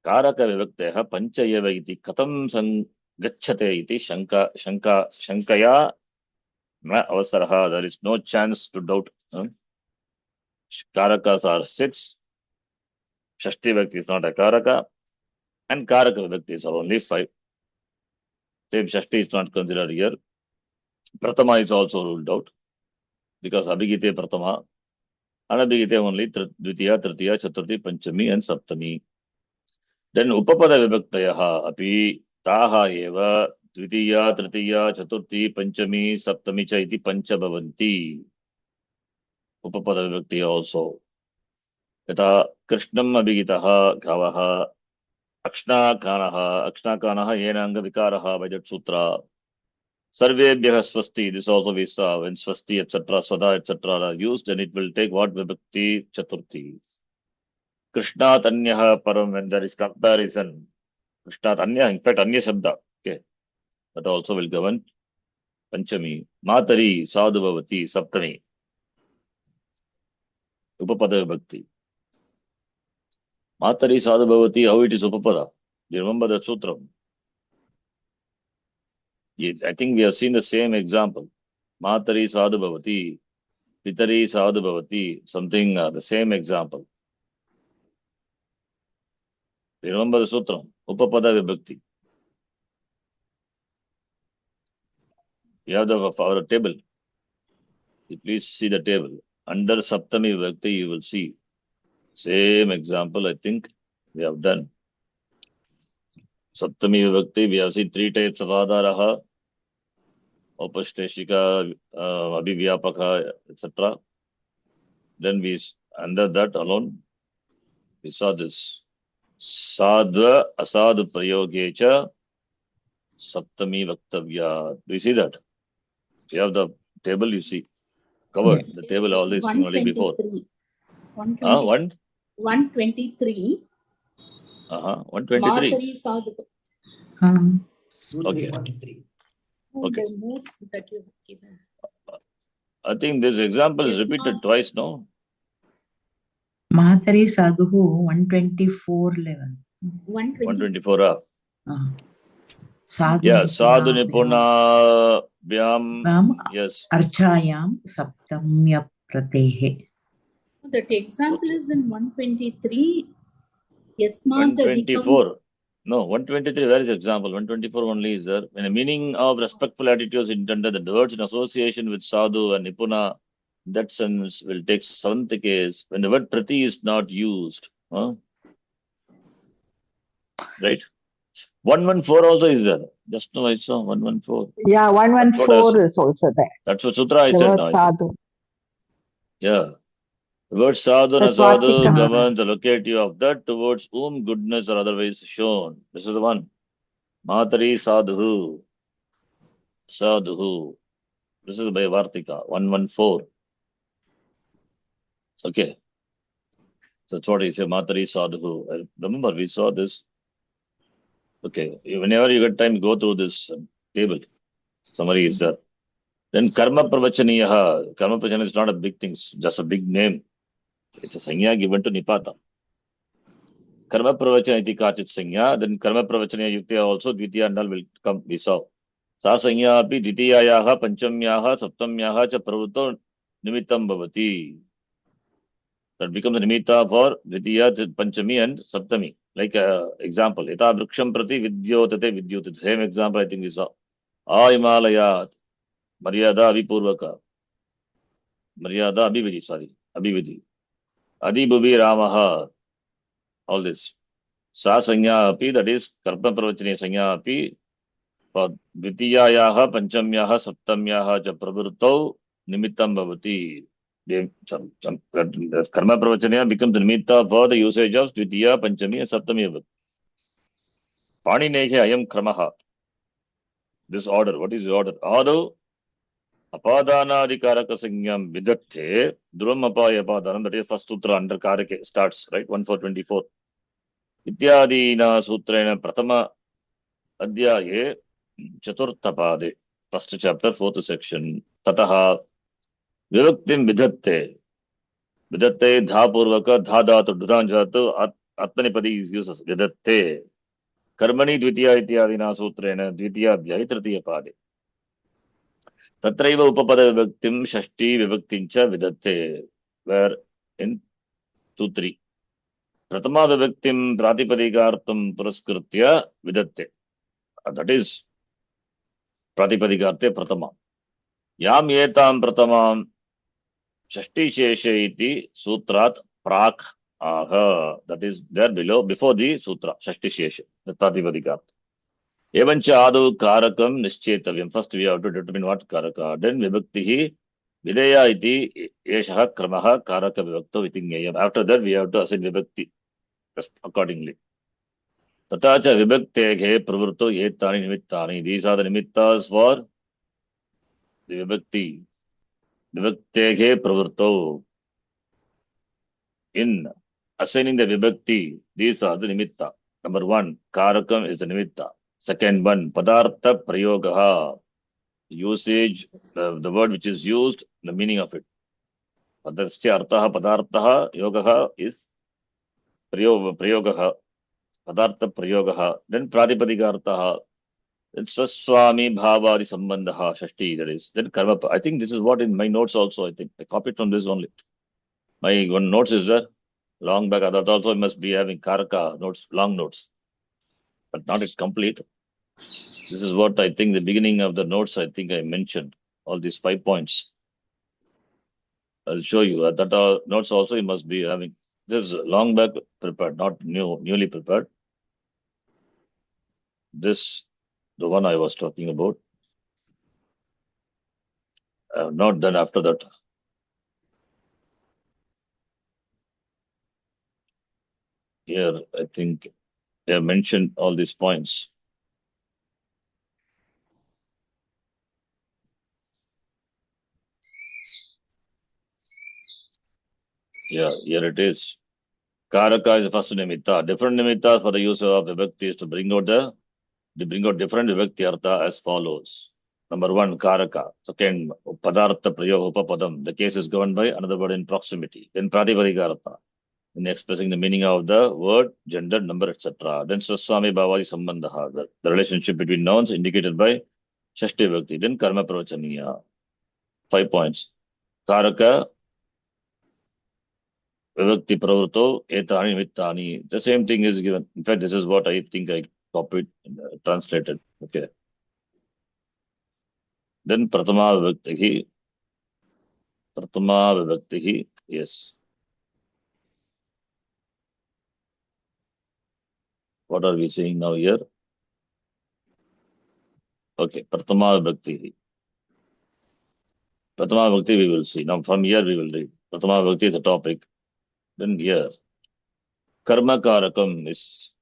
Speaker 1: Karaka Vibhakteha Panchayeva iti Katam Gachate iti Shankaya na avasaraha. There is no chance to doubt. Karakas are 6. Shashti Vibhakti is not a Karaka. And Karaka Vibhaktis are only 5. Same Shashti is not considered here. Pratama is also ruled out. Because Abhigite Pratama. Anabhigite only Dvitiya, Tritiya, Chaturthi, Panchami and Saptami. Then Upapada Vibhaktayaha api Taha eva Dvitiya, Tritiya, Chaturthi, Panchami, Saptami cha iti Pancha Bhavanti. Upapada Vibhakti also. Yata Krishnam Abhigitaha Gavaha Akshna Kanaha Yenanga Vikaraha Vajat Sutra. Sarvebhyah Swasti. This also we saw when Swasti etc. Swada etc. are used, then it will take what Vibhakti Chaturthi. Krishna Tanyaha Param, when there is comparison. Krishna Tanya, in fact, Anya Shabda. Okay. That also will govern Panchami. Matari Sadhuvavati Saptami. Upapada Vibhakti. Matari Sadhuvavati, how it is Upapada? Do you remember that sutra? I think we have seen the same example. Matari Sadhuvavati, Pitari Sadhuvavati, something, the same example. Do you remember the sutra? Upapada Vibhakti. You have our table. You please see the table. Under Saptami Vibhakti, you will see. Same example, I think, we have done. Saptami Vibhakti, we have seen 3 types of Adharaha, Upashteshika, Abhivyapaka, etc. Then under that alone, we saw this. Sadva Asadu Prayogecha Saptami Vaktavya. Do you see that? If you have the table, you see. Covered.
Speaker 2: Yes.
Speaker 1: The table always seen only before.
Speaker 3: 123.
Speaker 1: 123.
Speaker 3: Matari Sadhu.
Speaker 1: Okay. Okay.
Speaker 3: The notes that you have given.
Speaker 1: I think this example is
Speaker 3: Yes,
Speaker 1: repeated
Speaker 3: ma'am.
Speaker 1: twice, no?
Speaker 2: Matari Sadhu 124 level.
Speaker 3: 120.
Speaker 1: 124.
Speaker 2: Sadhu
Speaker 1: Yeah, Sadhu
Speaker 2: Nipuna
Speaker 1: Nipuna yes.
Speaker 2: Archayam Saptamya Pratehe.
Speaker 3: That example is in 123. Yasmat
Speaker 1: 124. No, 123, where is example? 124 only is there. When the meaning of respectful attitude is intended, the words in association with sadhu and nipuna, in that sense, will take seventh case when the word prati is not used. Right? 114 also is there. Just now I saw 114.
Speaker 4: Yeah,
Speaker 1: That's what I
Speaker 4: 114
Speaker 1: said.
Speaker 4: is also there.
Speaker 1: That's what Sutra I
Speaker 4: The
Speaker 1: said
Speaker 4: word
Speaker 1: now. I think.
Speaker 4: sadhu.
Speaker 1: Yeah. The word sadhu
Speaker 4: That's
Speaker 1: nasadu
Speaker 4: Vatika.
Speaker 1: governs the locative of that towards whom goodness or otherwise shown. This is the one. Matari sadhu. Sadhu. This is by Vartika. 114. Okay. So that's what he said. Matari sadhu. I remember we saw this. Okay. Whenever you get time, go through this table. Summary is there. Then karma pravachaniyaha. Karma pravachana is not a big thing, it's just a big name. It's a sanya given to Nipata. Karma pravachana iti kachit sanya. Then karma pravachana yuktya also dvitiya and all will come. We saw. Sa sanya api dvitiyayaha panchamyaha saptamyaha cha pravruto nimittam bhavati. That becomes the nimitta for dvitiya, panchami and saptami. Like example. Ita vriksham prati vidyotate vidyutate. Same example I think we saw. A Himalayat. Maryada abhipurvaka. Maryada abhividhi, sorry. Abhividhi. Adibhuvi Ramaha. All this. Sa sanya api, that is karma pravachani sanya api. Dvitiyayaha panchamyaha saptamyaha cha pravruttau nimittam bhavati. Karma pravachaniya becomes the nimitta for the usage of dvitiya, panchami and saptami bhavati. Paninehe ayam kramaha. This order, what is the order? Adu apadanadikaraka sanyam vidatte dhruvam apaya apadanam. That is first sutra under karake starts, right? 1424. Ityadina sutrena pratama adhyaye chaturtha first chapter, fourth section. Tataha vivaktim vidatte. Vidatte dha purvaka dha dhatu dhudhan jatu atmanipadi uses vidatte. Karmani dvitiya ityadina sutrena dvitiya adhyaye tritiya pade. Tatraiva upapada vivaktim shashti vivaktincha vidatte. Where in sutri. Pratama vivaktim pratipadikārtam puraskritya vidatte. That is pratipadikarte pratama. Yam etam pratamam shashti sheshe iti sutrat prak aha. That is there below, before the sutra, shashti sheshe, the pratipadikarte. Evancha adu karakam nischetavyam. First we have to determine what karaka. Then vibhaktihi videya iti eshaha kramaha karaka vibhakto vitingeyam. After that we have to assign vibhakti accordingly. Tatacha vibhakteghe pravurto etani nimittani. These are the nimittas for the vibhakti. Vibhakteghe pravurto. In assigning the vibhakti, these are the nimitta. Number one, karakam is the nimitta. Second one, padartha prayogaha. Usage, the word which is used, the meaning of it. Padasya arthaha padarthaha yogaha is prayogaha. Padartha prayogaha. Then pratipadika then swami bhavadi sambandhaha shashti, that is. Then karma. I think this is what in my notes also, I think. I copied from this only. My one notes is there. Long back, that also must be having karaka notes, long notes. But not it complete. This is what I think the beginning of the notes, I think I mentioned. All these 5 points. I'll show you that notes also you must be having. This is long back prepared, not newly prepared. This, the one I was talking about. I have not done after that. Here, I think they have mentioned all these points. Yeah, here it is. Karaka is the first nimitta. Different nimittas for the use of vibhakti is to bring out different vibhakti artha as follows. Number one, karaka. Second, padartha prayoga upapadam. The case is governed by another word in proximity. Then pratipadika artha, in expressing the meaning of the word, gender, number, etc. Then swami bhavadi sambandhaha, the relationship between nouns indicated by shashti vibhakti. Then karma pravachaniya. 5 points. Karaka, vibhakti pravruto etani nimittani. The same thing is given. In fact, this is what I think I copied, translated. Okay. Then pratama vibhakti, yes. What are we saying now here? Okay, pratama vibhakti. Pratama vibhakti we will see. Now from here we will read. Pratama vibhakti is the topic. Then here, karma karakam is,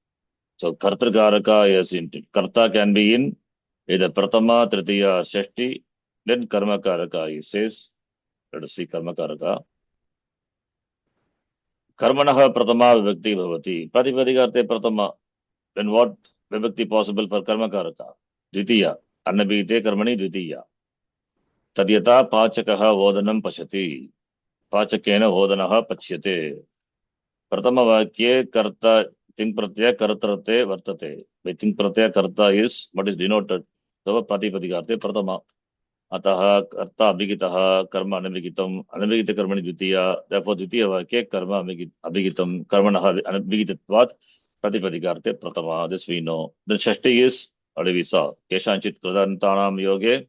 Speaker 1: so karta karaka is in, karta can be in either pratama, tritiya, shashti, then karma karaka he says. Let us see karma karaka. Karmanaha pratama vibhakti bhavati. Pratipadikarte pratama. Then what vibhakti possible for karma karaka? Dvitiya. Annabhite karmani dvitiya. Tadyata pachakaha vodanam pashati. Pachakena vodanaha pachyate. Pratama vakye karta ting pratyaya kartrate vartate. By ting pratyaya karta is what is denoted. So pratipadikarte pratama. Ataha karta abhigitaha karma anabhigitam. Anabhigita karmani dvitiya. Therefore dvitiya vakye karma abhigitam. Karmanaha anabhigitatvat. Pratipadikarte pratama. This we know. Then shashti is already we saw. Keshanchit kradantanam yoge.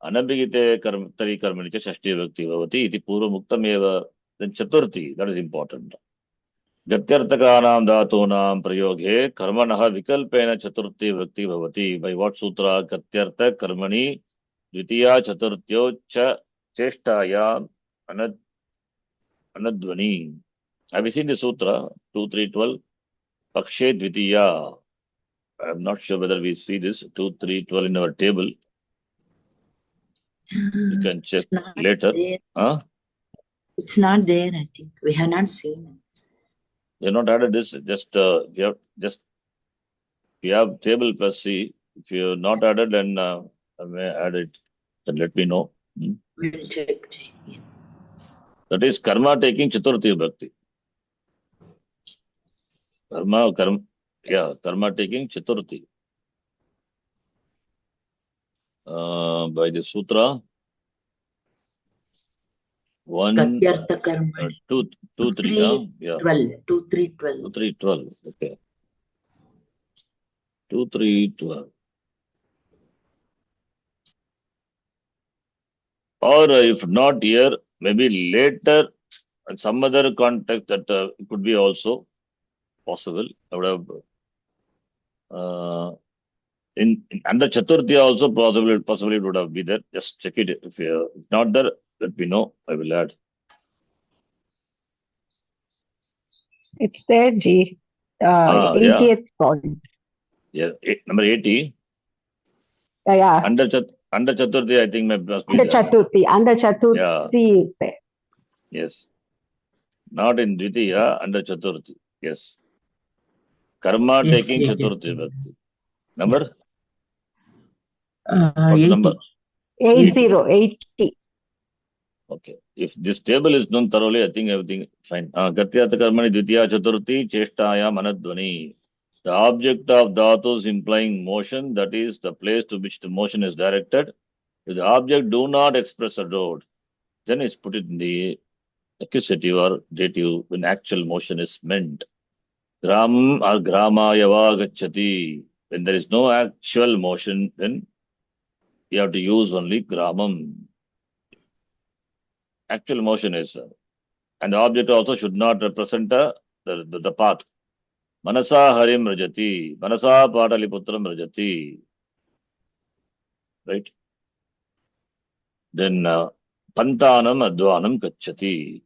Speaker 1: Anabhigite tari karmani cha shashti vibhakti bhavati iti purva muktameva. Then chaturthi, that is important. Gatyartakanam dhatunam prayoge karmanaha vikalpena chaturthi vibhakti bhavati. By what sutra? Gatyarta karmani dvitiya chaturthyo cha cheshtaya anadvani. Have you seen the sutra? 2.3.12. Pakshe dvitiya. I am not sure whether we see this 2.3.12 in our table. You can check
Speaker 2: It's not
Speaker 1: later.
Speaker 2: there.
Speaker 1: Huh?
Speaker 2: It's not there, I think. We have not seen it.
Speaker 1: They're not added this. Just if you have table plus C. If you're not added, then I may add it. Then let me know.
Speaker 2: We'll check. Yeah.
Speaker 1: That is karma taking chaturthi bhakti. Karma taking chaturthi. By the sutra. 1,
Speaker 2: Gatyartha karmani.
Speaker 1: 2, 3. Yeah.
Speaker 2: 12. 2, 3, 12.
Speaker 1: 2, 3, 12. Okay. 2, 3, 12. Or if not here, maybe later, in some other context that it could be also possible. I would have in under Chaturthi also possibly it would have been there. Just check it. If not there, let me know. I will add.
Speaker 4: It's there, G. 80th point.
Speaker 1: Yeah, number 80.
Speaker 4: Yeah.
Speaker 1: Under Chaturthi, I think must be
Speaker 4: Under
Speaker 1: there.
Speaker 4: Chaturthi is there.
Speaker 1: Yes. Not in Dvitiya, under Chaturthi. Yes. Karma
Speaker 2: Yes,
Speaker 1: taking
Speaker 2: yes,
Speaker 1: Chaturthi
Speaker 2: yes.
Speaker 1: Bhakti. Number? What's
Speaker 2: 80.
Speaker 1: the number?
Speaker 4: 80.
Speaker 1: Okay. If this table is known thoroughly, I think everything fine. Gatyartha karmani dvitiya chaturthi cheshtayam anadvani. The object of dhatus implying motion, that is the place to which the motion is directed. If the object do not express a road, then it's put in the accusative or dative when actual motion is meant. Gram or gramayava gacchati. When there is no actual motion, then you have to use only gramam. Actual motion is, and the object also should not represent the path. Manasa harim rajati, manasa pataliputram rajati. Right? Then pantanam advanam gacchati.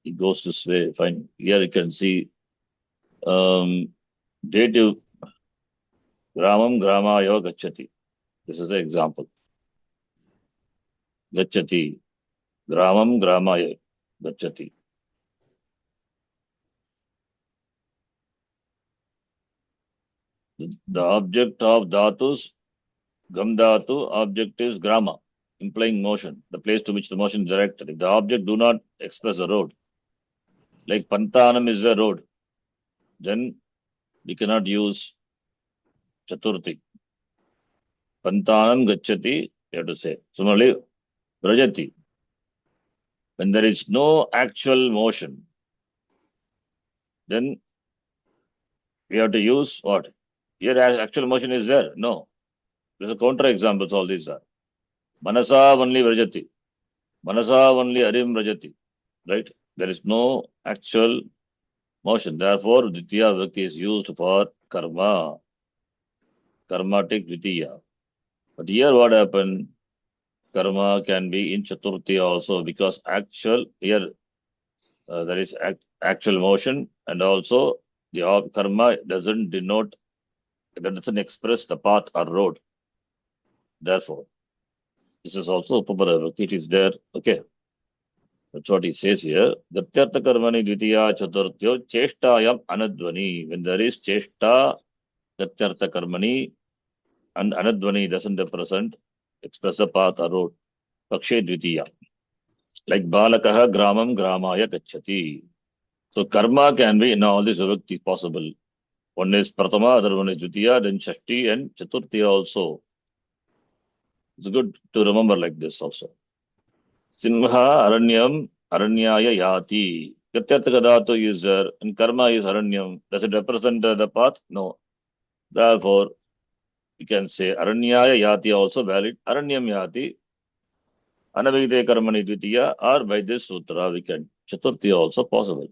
Speaker 1: It goes this way. Fine. Here you can see dative gramam gramayo gacchati. This is the example. Gacchati. Gramam gramaya gacchati. The object of dhatus, gam dhatu, object is grama, implying motion, the place to which the motion is directed. If the object do not express a road, like pantanam is a road, then we cannot use chaturthi. Pantanam gacchati, you have to say. Similarly, vrajati. When there is no actual motion, then we have to use what? Here actual motion is there. No. There's a counter examples, all these are. Manasa only vrajati. Manasa only arim vrajati. Right? There is no actual motion. Therefore, Dvitiya Vibhakti is used for karma. Karmatic Dvitiya. But here what happened? Karma can be in Chaturthi also, because actual here there is actual motion, and also the karma doesn't denote, that doesn't express the path or road. Therefore, this is also Upapada Vibhakti. It is there. Okay. That's what he says here. Gatyartha karmani dvitiya chaturthyo cheshtayam anadvani. When there is cheshta, gatyartha karmani, and anadvani doesn't represent, express the path or road. Pakshe dvitiya. Like balakaha gramam gramaya gacchati. So karma can be in all these vibhakti possible. One is pratama, other one is dvitiya, then shashti and chaturthi also. It's good to remember like this also. Simha aranyam aranyaya yati. Gatyartha dhatu is there, and karma is aranyam. Does it represent the path? No. Therefore, you can say aranyaya yati also valid. Aranyam yati. Anavide karmani dvitiya, or by this sutra we can. Chaturthi also possible.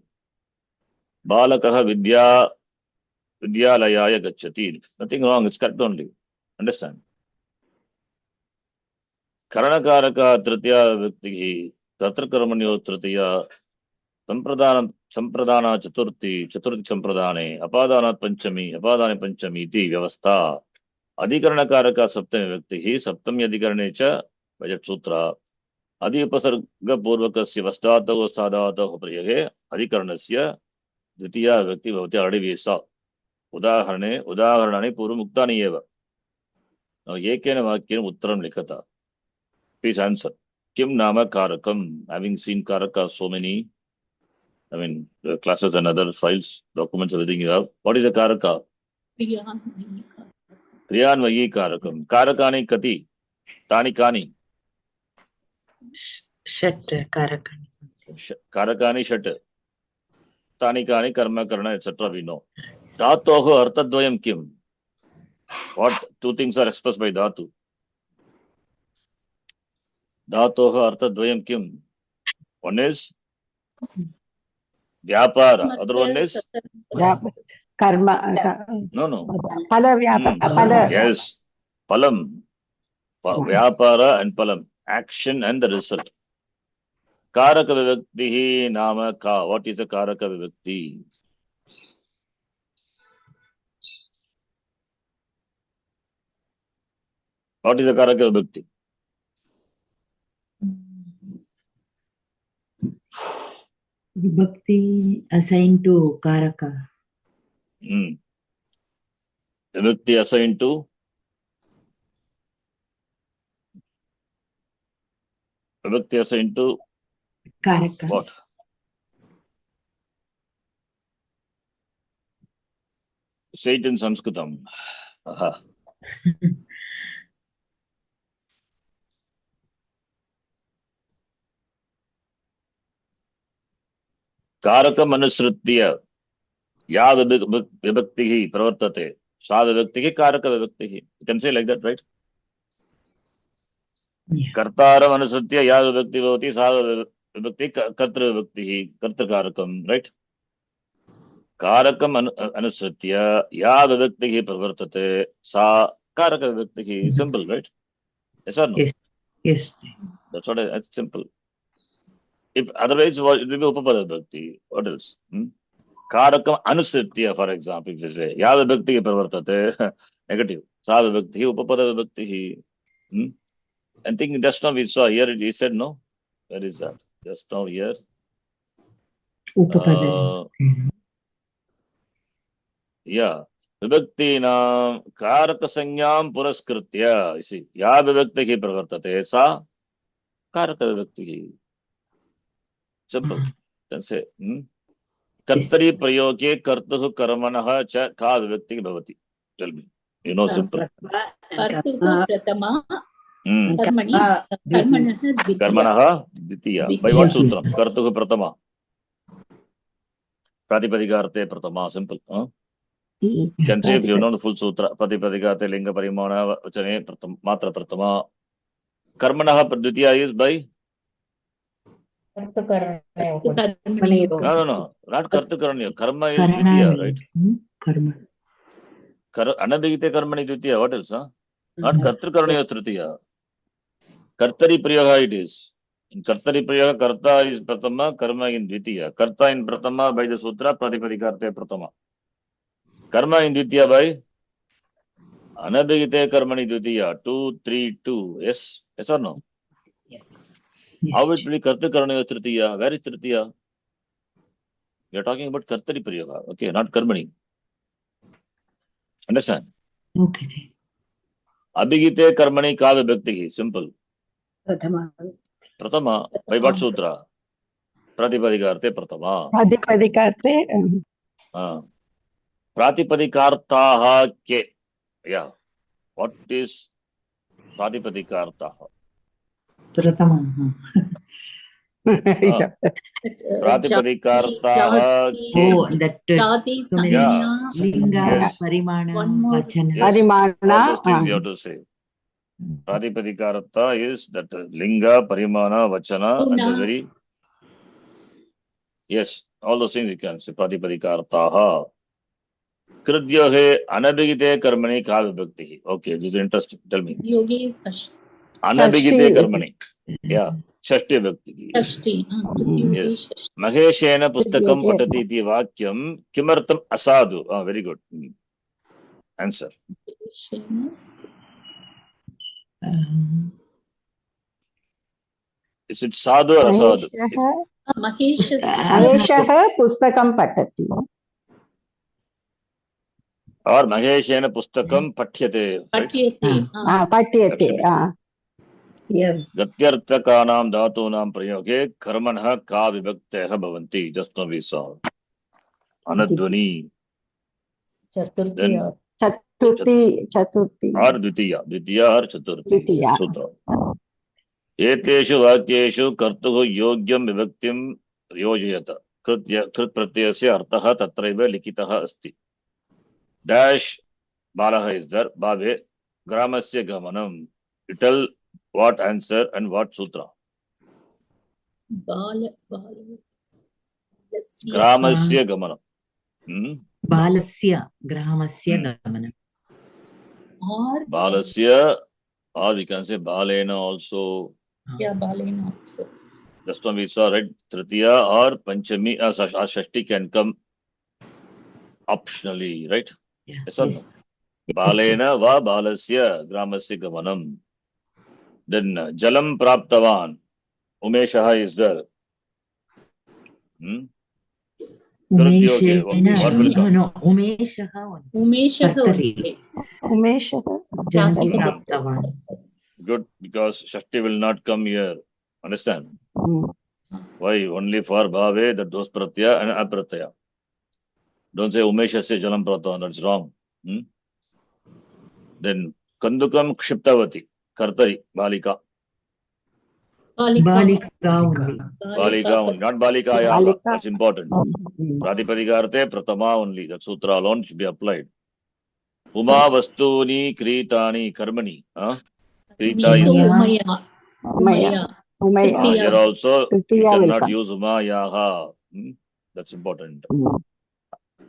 Speaker 1: Balakaha vidyalayaya gacchati. Nothing wrong, it's correct only. Understand? Karanakaraka tritiya vibhakti, tatra karmanyo tritiya, sampradana chaturthi sampradane, apadana panchami iti vyavastha. Adhikaranakaraka saptami vibhakti, saptami adhikarane cha, Vajat Sutra. Adi upasarga purvakasya vastataho sadhataho priyage, adhikaranasya, dvitiya vibhakti bhavati already we saw. Udaharanani purvamuktani eva. Now, yekena vakyam uttaram likhata. Please answer. Kim nama karakam? Having seen karaka so many, the classes and other files, documents, everything you have. What is a karaka? Triyanvayi karakam. Karakani kati. Tani kani.
Speaker 2: Shat karakani.
Speaker 1: Karakani shat. Tani kani karma karna, etc. We know. Dhatoho artadvayam kim? What two things are expressed by dhatu? Dhatoha artadvayam kim? One is vyapara. Other one is
Speaker 4: karma.
Speaker 1: no.
Speaker 4: Phala vyapara.
Speaker 1: Yes. Palam. Vyapara and palam. Action and the result. Karaka vibhakti nama ka. What is a karaka vibhakti? What is a karaka vibhakti?
Speaker 2: Vibhakti assigned to karaka.
Speaker 1: Vibhakti assigned to
Speaker 2: Karaka.
Speaker 1: what? Say it in Sanskritam. Aha. Karakam anusritya ya vibhaktihi pravartate sa vibhaktihi karaka vibhaktihi. You can say like that, right?
Speaker 2: Yeah.
Speaker 1: Kartaram anusritya ya vibhakti bhavati sa vibhakti kartra vibhaktihi kartra karakam, right? Karakam anusritya ya vibhaktihi pravartate sa karaka vibhaktihi. Simple, right? Yes or no?
Speaker 2: Yes.
Speaker 1: That's what that's simple. If otherwise, it will be Upapada Vibhakti. What else? Karakam Anusritya, for example, if you say, Ya Vibhakti Pravartate, negative. Sa Vibhakti, Upapada Vibhakti. I think just now we saw here, he said no. Where is that? Just now here.
Speaker 2: Upapada.
Speaker 1: Yeah. Vibhakti na Karaka Sanyam Puraskritya. You see, Ya Vibhakti Pravartate, Sa Karaka Vibhakti. Simple. Can say. Kartari prayoge kartuhu karmanaha cha ka vibhakti bhavati. Tell me. You know, simple.
Speaker 3: Kartuhu pratama karmanaha
Speaker 1: Karmanaha dvitiya. By what sutram? Kartuhu pratama. Pratipadikarte pratama, simple. You can say if you know the full sutra, Pratipadikarte linga parimana vachane matra pratama. Karmanaha dvitiya is by? No. Not kartukaranya. Karma is dvitiya, right?
Speaker 2: Karma.
Speaker 1: Anabhigite karmani dvitiya. What else? Not kartukaranya tritiya. Kartari prayoga it is. In Kartari prayoga, karta is pratama, karma in dvitiya. Karta in pratama by the sutra, Pratipadikarte pratama. Karma in dvitiya by Anabhigite karmani dvitiya. 2, 3, 2. Yes? Yes or no?
Speaker 2: Yes.
Speaker 1: How it will be kartukaranya tritiya? Where is tritiya? We are talking about Kartari prayoga. Okay, not karmani. Understand?
Speaker 2: Okay.
Speaker 1: Abhigite karmani ka vibhakti. Simple.
Speaker 4: Pratama.
Speaker 1: Pratama. By what sutra? Pratipadikarte pratama.
Speaker 4: Pratipadikarte.
Speaker 1: Pratipadikartaha ke. Yeah. What is Pratipadikartaha?
Speaker 2: Pratama.
Speaker 1: Pratipadikartaha ke.
Speaker 2: Oh, that.
Speaker 3: Jati, Sanya,
Speaker 2: Linga,
Speaker 1: Yes.
Speaker 2: Parimana,
Speaker 3: One more.
Speaker 2: Vachana.
Speaker 1: Yes.
Speaker 4: Parimana.
Speaker 1: All those things you have to say. Pratipadikarta is that linga, parimana, vachana, and the very. Yes, all those things you can say. Pratipadikartaha. Kridyohe anabhigite karmani ka vibhakti. Okay, this is interesting. Tell me.
Speaker 3: Yogi is
Speaker 1: Anabhigite karmani. Yeah. Shashti vibhakti.
Speaker 3: Shashti.
Speaker 1: Yes. Maheshena pustakam patati iti vakyam kimartam asadu. Very good. Answer. Is it sadhu or asadu?
Speaker 4: Maheshah pustakam patati.
Speaker 1: Or Maheshena pustakam pathyate.
Speaker 3: Patyate.
Speaker 4: Patyate.
Speaker 1: Gatyarthakanam dhatunam prayoge karmanah ka vibhakteha bhavanti. Just now we saw. Anadvani. Then
Speaker 4: Chaturthi.
Speaker 1: or dvitiya. Dvitiya or chaturthi.
Speaker 4: Dvitiya.
Speaker 1: Sutra. Eteshu vakyeshu kartuhu yogyam vibhaktim prayojayata. Krit pratyasya artaha tatraiva likitaha asti. Dash balaha is there. Bhave gramasya gamanam. You tell what answer and what sutra. Gramasya gamanam.
Speaker 2: Balasya gramasya gamanam.
Speaker 3: Or
Speaker 1: Balasya, or we can say balena also.
Speaker 3: yeah, balena also.
Speaker 1: Just one we saw, right? Tritiya or Panchami or Shashti can come optionally, right?
Speaker 2: Yeah.
Speaker 1: Yes or no? Balena va balasya gramasya gamanam. Then jalam praptavan. Umeshaha is there.
Speaker 2: Umeshaha. No, Umeshaha.
Speaker 3: Umeshaha.
Speaker 2: Jalam praptavan.
Speaker 1: Good, because Shashti will not come here. Understand? Why? Only for Bhave, that those pratyaya and apratyaya. Don't say Umeshasya jalam praptavan. That's wrong. Then Kandukam kshiptavati. Kartari. Balika.
Speaker 2: Balika only.
Speaker 1: Balika only. Not Balika yaga. That's important. Pratipadikarte pratama only. That sutra alone should be applied. Uma vastuni kritani karmani. Krita is
Speaker 3: Umaya.
Speaker 1: here also. You cannot use Uma yaha. That's important.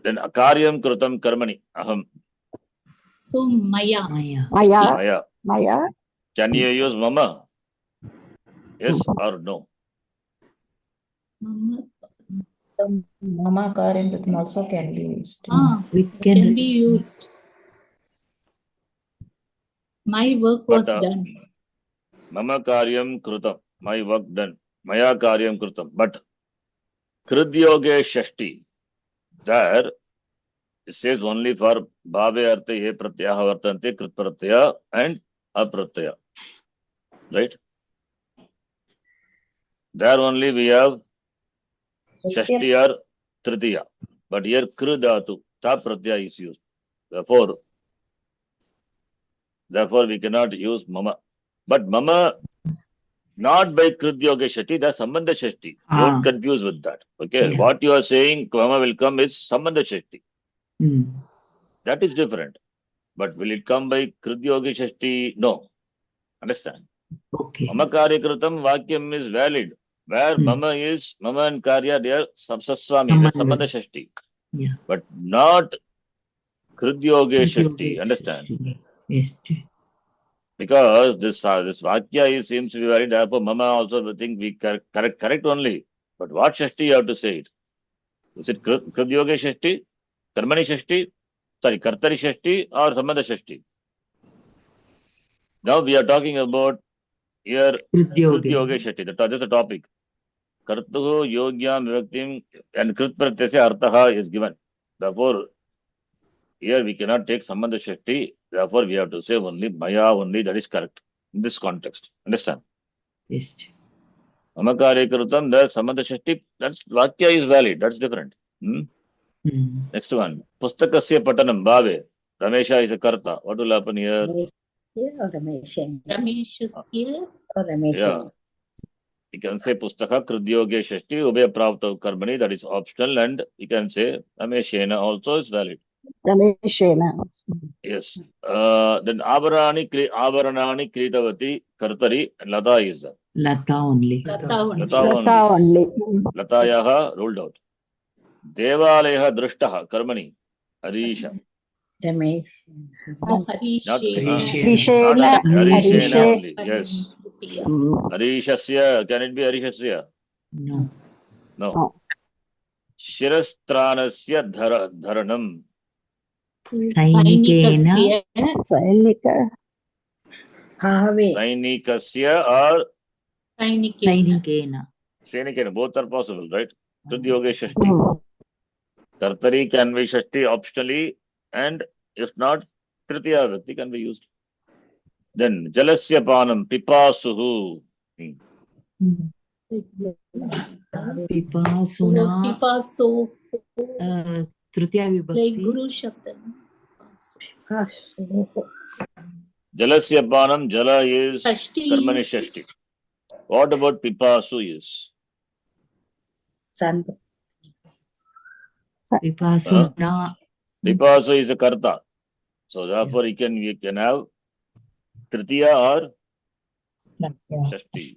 Speaker 1: Then akaryam krutam karmani. Aham.
Speaker 3: So Maya.
Speaker 4: Maya.
Speaker 1: Can you use mama? Yes or no?
Speaker 5: Mama karyam also can be used.
Speaker 3: It can be used. My work was done.
Speaker 1: Mama karyam krutam. My work done. Maya karyam krutam. But Kridyoge Shashti. There it says only for Bhave Artha Ye Pratyaha Vartante Krit Pratyaya and Apratyaya. Right? There only we have Shashti or Tritiya. But here Kri Dhatu, Ta Pratyaya is used. Therefore we cannot use Mama. But Mama Not by Krityoga Shashti, the Sambandha Shashti.
Speaker 2: Ah.
Speaker 1: Don't confuse with that. Okay.
Speaker 2: Yeah.
Speaker 1: What you are saying, Mama will come is Sambandha Shashti.
Speaker 2: Mm.
Speaker 1: That is different. But will it come by Krityoga Shashti? No. Understand?
Speaker 2: Okay.
Speaker 1: Mama Karyakritam Vakyam is valid. Where
Speaker 2: Hmm.
Speaker 1: Mama is, Mama and Karya, they are Sambandha
Speaker 2: Sambandha.
Speaker 1: Shashti.
Speaker 2: Yeah.
Speaker 1: But not Krityoga Shashti. Understand?
Speaker 2: Yes.
Speaker 1: Because this Vakya seems to be valid. Therefore, Mama also will think we correct only. But what Shashti you have to say it? Is it Krityoga Shashti, Karmani Shashti, Kartari Shashti, or Sambandha Shashti? Now we are talking about here Krityoga Shashti. That is the topic. Kartuhu Yogyam Vivaktim and Krit Pratyasya Arthaha is given. Therefore, here we cannot take Sambandha Shashti. Therefore, we have to say only Maya only. That is correct in this context. Understand?
Speaker 2: Yes.
Speaker 1: Amakare Krutam, that Sambandha Shashti, that's Vakya is valid. That's different. Next one. Pustakasya Patanam Bhave. Ramesha is a Karta. What will happen here?
Speaker 3: Rameshasya.
Speaker 1: Yeah. You can say Pustaka Krityoge Shashti Ubaya Pravta Karmani, that is optional, and you can say Rameshena also is valid.
Speaker 4: Rameshena.
Speaker 1: Yes. Then Abaranani Kritavati Kartari and Lata is
Speaker 2: Lata only.
Speaker 3: Lata only.
Speaker 4: Lata only.
Speaker 1: Latayaha ruled out. Devaleha Drashtaha Karmani Harisha.
Speaker 2: Ramesh.
Speaker 3: So
Speaker 4: Harishena.
Speaker 1: Harishena
Speaker 4: Harishe.
Speaker 1: only. Yes. Harishasya. Can it be Harishasya?
Speaker 2: No.
Speaker 1: No. Shirastranasya Dharanam.
Speaker 2: Sainikena.
Speaker 4: Sainika.
Speaker 1: Sainikasya or
Speaker 2: Sainikena.
Speaker 1: Sainikena. Both are possible, right? Krityoge Shashti. Kartari can be Shashti optionally, and if not, Tritiya Vyakti can be used. Then Jalasya Panam Pipasuhu.
Speaker 2: Pipasuna.
Speaker 3: Pipaso.
Speaker 2: Tritiya
Speaker 3: Like
Speaker 2: Vibhakti.
Speaker 3: Guru Shabda.
Speaker 1: Jalasya Panam, Jala is
Speaker 3: Shashti.
Speaker 1: Karmani Shashti. What about Pipasu is?
Speaker 2: Pipasuna.
Speaker 1: Pipasu is a Karta. So therefore we can have Tritiya or Shashti.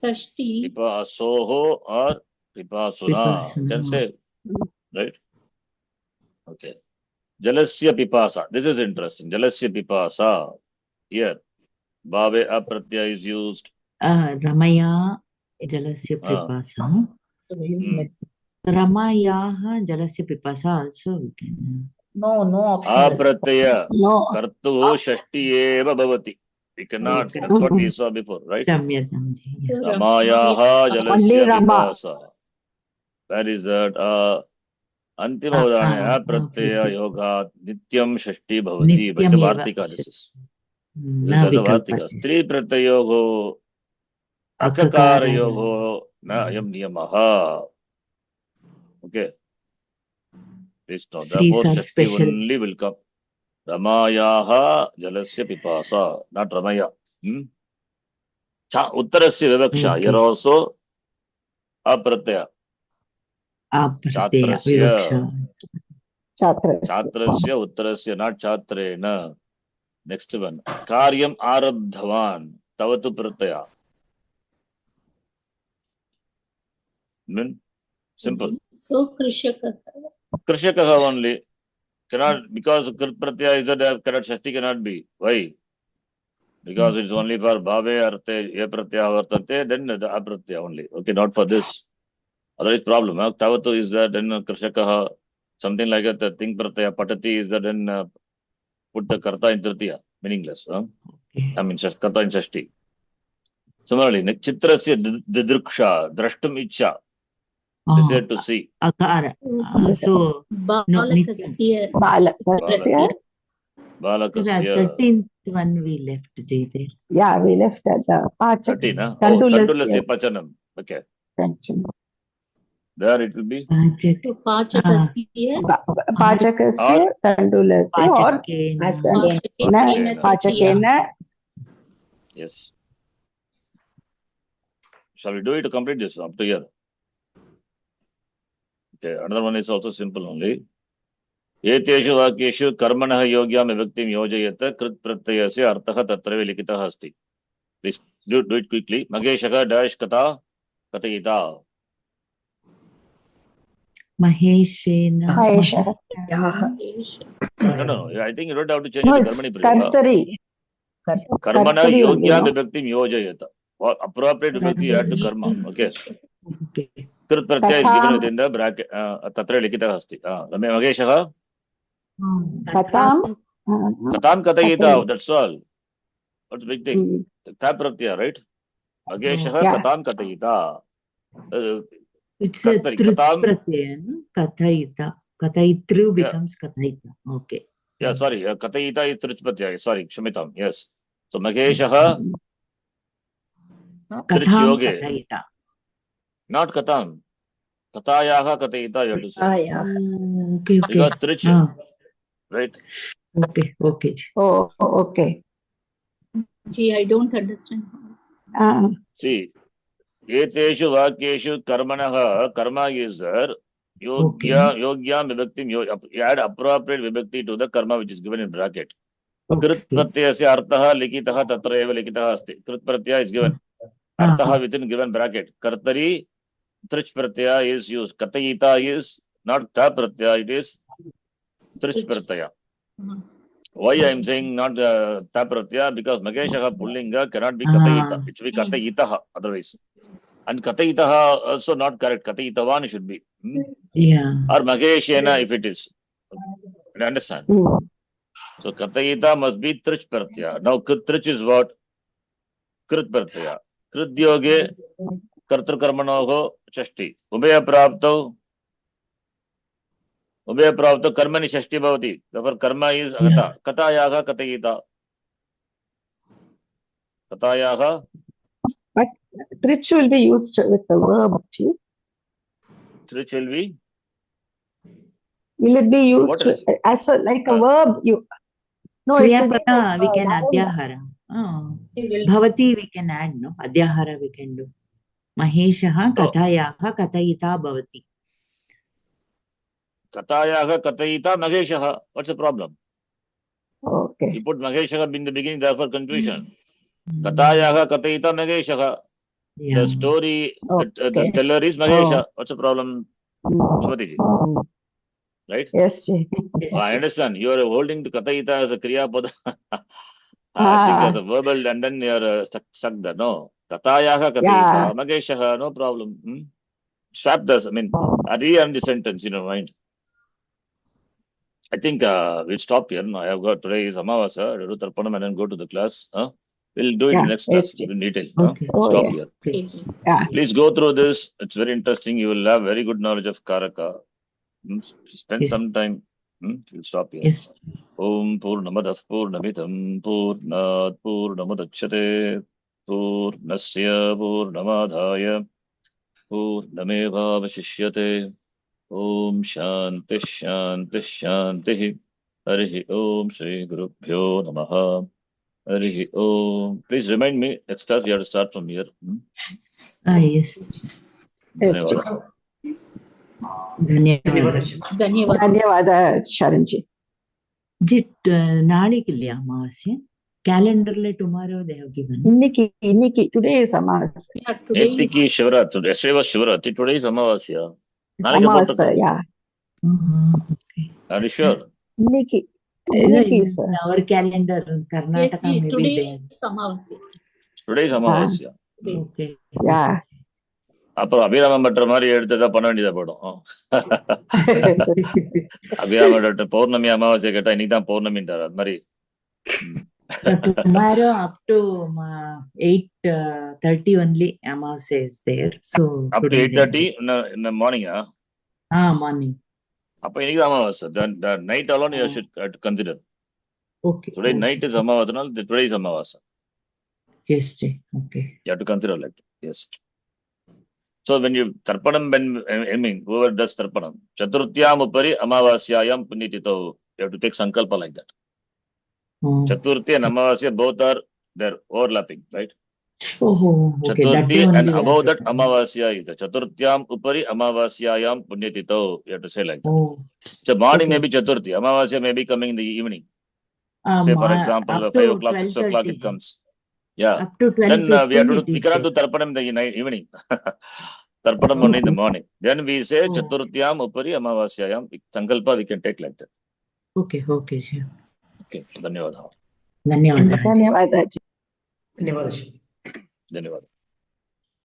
Speaker 3: Shashti.
Speaker 1: Pipasoho or Pipasuna. You can say, right? Okay. Jalasya Pipasa. This is interesting. Jalasya Pipasa. Here, Bhave Apratyaya is used.
Speaker 2: Ramaya Jalasya Pipasa. Ramayaha Jalasya Pipasa also we can.
Speaker 5: No optional.
Speaker 1: Apratyaya.
Speaker 4: No.
Speaker 1: Kartu Shashti Eva Bhavati. We cannot.
Speaker 2: Okay.
Speaker 1: That's what we saw before, right?
Speaker 2: Shamyatamji.
Speaker 3: So
Speaker 1: Ramayaha
Speaker 4: Only
Speaker 1: Jalasya
Speaker 4: Rama.
Speaker 1: Pipasa. Where is that? Antima Udharane Apratyaya Yoga Nityam Shashti Bhavati. But the Vartika, this is. There's a Vartika. Stri Pratyayogo Akakara Yogo Na Ayam Niyamaha. Okay. Please note. Therefore, Shakti only will come. Ramayaha Jalasya Pipasa, not Ramaya. Uttarasya Vivaksha. Here also Apratyaya. Chatrasya. Chatrasya Uttarasya, not Chatrena. Next one. Karyam Arabdhavan. Tavatu Pratyaya. Simple.
Speaker 3: So Krishaka.
Speaker 1: Krishakaha only. Cannot, because Krit Pratyaya is that cannot, Shashti cannot be. Why? Because it's only for Bhave, Arte, Ye Pratyaya, Vartate, then the Apratyaya only. Okay, not for this. Otherwise, problem. Tavatu is that, then Krishakaha, something like that, the Ting Pratyaya, Patati is that, then put the Karta in Tritiya, meaningless. I mean, Karta in Shashti. Similarly, Chitrasya Didruksha, Drashtum Icha. Desire to see.
Speaker 2: Akara. So,
Speaker 3: Balakasya.
Speaker 4: Balakasya.
Speaker 1: Balakasya.
Speaker 2: 13th one we left, Jaydev.
Speaker 4: Yeah, we left at the Pachak.
Speaker 1: 13, huh? Tandulasya Pachanam. Okay. There it will be.
Speaker 3: Pachakasya.
Speaker 4: Pachakasya, Tandulasya, or Pachakena.
Speaker 1: Yes. Shall we do it to complete this up to here? Okay, another one is also simple only. एतेषु वाक्येषु कर्मणः योग्यां विभक्तिं योजयत कृत् प्रत्ययस्य अर्थः तत्रैव लिखितः अस्ति. Please do it quickly. महेशः dash कथा कथयिता.
Speaker 2: महेशेन
Speaker 4: महेशः
Speaker 1: No. I think you don't have to change
Speaker 4: No,
Speaker 1: it to
Speaker 4: it's
Speaker 1: कर्मणि प्रयोगः.
Speaker 4: कर्तरि.
Speaker 1: कर्मणः
Speaker 4: कर्तरि only,
Speaker 1: योग्यां
Speaker 4: no?
Speaker 1: विभक्तिं योजयत. Appropriate vibhakti you have to karma. Okay.
Speaker 2: Okay.
Speaker 1: कृत् प्रत्यय is
Speaker 4: कथां
Speaker 1: given within the bracket. तत्र लिखितः अस्ति. महेशः
Speaker 4: कथां
Speaker 1: कथां कथयिता.
Speaker 4: कथयि-
Speaker 1: That's all. What's the big thing? था प्रत्यय, right? महेशः
Speaker 4: Yeah.
Speaker 1: कथां कथयिता.
Speaker 2: It's a
Speaker 1: कर्तरि
Speaker 2: truth
Speaker 1: कथां.
Speaker 2: pratyaya, no? Kathayita. Kathayitru
Speaker 1: Yeah.
Speaker 2: becomes kathayita. Okay.
Speaker 1: Yeah, sorry. Kathayita is trich pratyaya. Sorry, Kshamitam. Yes. So Maheshah trich
Speaker 2: Katham
Speaker 1: yoge.
Speaker 2: kathayita.
Speaker 1: Not katham. Kathayaha kathayita you have to say.
Speaker 2: Okay, okay.
Speaker 1: Because trich, right?
Speaker 2: Okay, okay.
Speaker 4: Oh, okay.
Speaker 3: Gee, I don't understand.
Speaker 1: See, eteshu vakyeshu karmanah, karma is there. Yogyam vibhaktim, you add appropriate vibhakti to the karma which is given in bracket. Krit pratyasya arthaha likitaha tatra eva likitaha asti. Krit pratyaya is given. Arthaha within given bracket. Kartari trich pratyaya is used. Kathayita is not ta pratyaya, it is trich pratyaya. Why I am saying not ta pratyaya? Because Maheshah pullinga cannot be kathayita. It should be kathayitaha otherwise. And kathayitaha also not correct. Kathayitavan should be.
Speaker 2: Yeah.
Speaker 1: Or Maheshena if it is. You understand? So kathayita must be trich pratyaya. Now trich is what? Krit pratyaya. Krit yoge कर्तृ कर्मणोः षष्ठी उभय प्राप्तौ कर्मणि षष्ठी भवति. therefore कर्म is कथा. कथायाः कथयिता. कथायाः.
Speaker 4: But trich will be used with the verb.
Speaker 1: Trich will be.
Speaker 4: Will it be used
Speaker 1: What is?
Speaker 4: as a, like a verb? You no.
Speaker 2: Kriyapada we can adhyahara. Bhavati we can add, no? Adhyahara we can do. Maheshah kathayaha kathayita bhavati.
Speaker 1: Kathayaha kathayita Maheshah. What's the problem?
Speaker 4: Okay.
Speaker 1: You put Maheshah in the beginning, therefore confusion. Kathayaha kathayita Maheshah. The story, the teller is Mahesha. What's the problem? Shwati ji. Right?
Speaker 4: Yes, Ji.
Speaker 1: I understand. You are holding to kathayita as a kriya pada. I think as a verbal and then you are stuck there. No. Kathayaha kathayita Maheshah. No problem. Swap this. I mean, rearrange the sentence in your mind. I think we'll stop here. I have got today is Amavasa. Do Tarpanam and then go to the class. We'll do it in the next class in detail.
Speaker 2: Okay.
Speaker 1: Stop here.
Speaker 4: Yeah.
Speaker 1: Please go through this. It's very interesting. You will have very good knowledge of Karaka. Spend some time. We'll stop here.
Speaker 2: Yes.
Speaker 1: Om Purnamadah Purnamitam Purnat Purnamadachyate Purnasya Purnamadhaya Purnamevavashishyate. Om Shanti Shanti Shanti. Harihi Om Shri Gurubhyo Namaha. Harihi Om. Please remind me, next class we have to start from here.
Speaker 2: Yes.
Speaker 1: Dhanyawad.
Speaker 4: Dhanyawad, Sharanji.
Speaker 2: Jit Nalikilya Amavasya. Calendar tomorrow they have given.
Speaker 4: Inniki. Today is Amavasya.
Speaker 3: Yeah, today is
Speaker 1: Netiki Shivaratri. Yesterday was Shivaratri. Today is Amavasya.
Speaker 4: Amavasya, yeah.
Speaker 2: Okay.
Speaker 1: Are you sure?
Speaker 4: Inniki, sir.
Speaker 2: Our calendar Karnataka
Speaker 3: yes, Ji,
Speaker 2: maybe
Speaker 3: today
Speaker 2: there.
Speaker 3: is Amavasya.
Speaker 1: Today is Amavasya.
Speaker 2: Okay.
Speaker 4: Yeah.
Speaker 1: அப்புறம் அபிராமம் பற்ற மாதிரி எடுத்துதான் பண்ண வேண்டியதா போடும். அபிராம doctor பௌர்ணமி அமாவாசை கேட்டா இன்னைக்கு தான் பௌர்ணமின்றார். அது மாதிரி
Speaker 2: tomorrow up to 8:30 only Amavasya is there. So
Speaker 1: up to 8:30 in the morning.
Speaker 2: Morning.
Speaker 1: அப்ப இன்னைக்கு அமாவாசை. The night alone you should consider.
Speaker 2: Okay.
Speaker 1: Today night is Amavasya. Today is Amavasya.
Speaker 2: Yes, okay.
Speaker 1: You have to consider like that. Yes. So when you Tarpanam, I mean, whoever does Tarpanam, Chaturtyam upari Amavasyayam punyatito, you have to take Sankalpa like that. Chaturthi and Amavasya both are there overlapping, right?
Speaker 2: Oh, okay. That
Speaker 1: Chaturthi
Speaker 2: day only
Speaker 1: and
Speaker 2: we have
Speaker 1: above
Speaker 2: to
Speaker 1: that
Speaker 2: tell.
Speaker 1: Amavasya is Chaturthyam upari Amavasyayam punyatito. You have to say like that.
Speaker 2: Oh,
Speaker 1: So morning
Speaker 2: okay.
Speaker 1: may be Chaturthi, Amavasya may be coming in the evening. Say for example,
Speaker 2: Up
Speaker 1: 5
Speaker 2: to
Speaker 1: o'clock, 6 o'clock it
Speaker 2: 12:30.
Speaker 1: comes. Yeah.
Speaker 2: Up to
Speaker 1: Then
Speaker 2: 12:15
Speaker 1: we have to
Speaker 2: it
Speaker 1: we
Speaker 2: is
Speaker 1: cannot do
Speaker 2: taken.
Speaker 1: Tarpanam in the night, evening. Tarpanam only in the morning. Then we say
Speaker 2: Oh.
Speaker 1: Chaturthyam upari Amavasyayam. Sankalpa we can take like that.
Speaker 2: Okay, okay, sure.
Speaker 1: Okay. Dhanyavada.
Speaker 2: ಧನ್ಯವಾದ.
Speaker 4: ಧನ್ಯವಾದ.
Speaker 6: ಧನ್ಯವಾದ.
Speaker 1: Dhanyavada.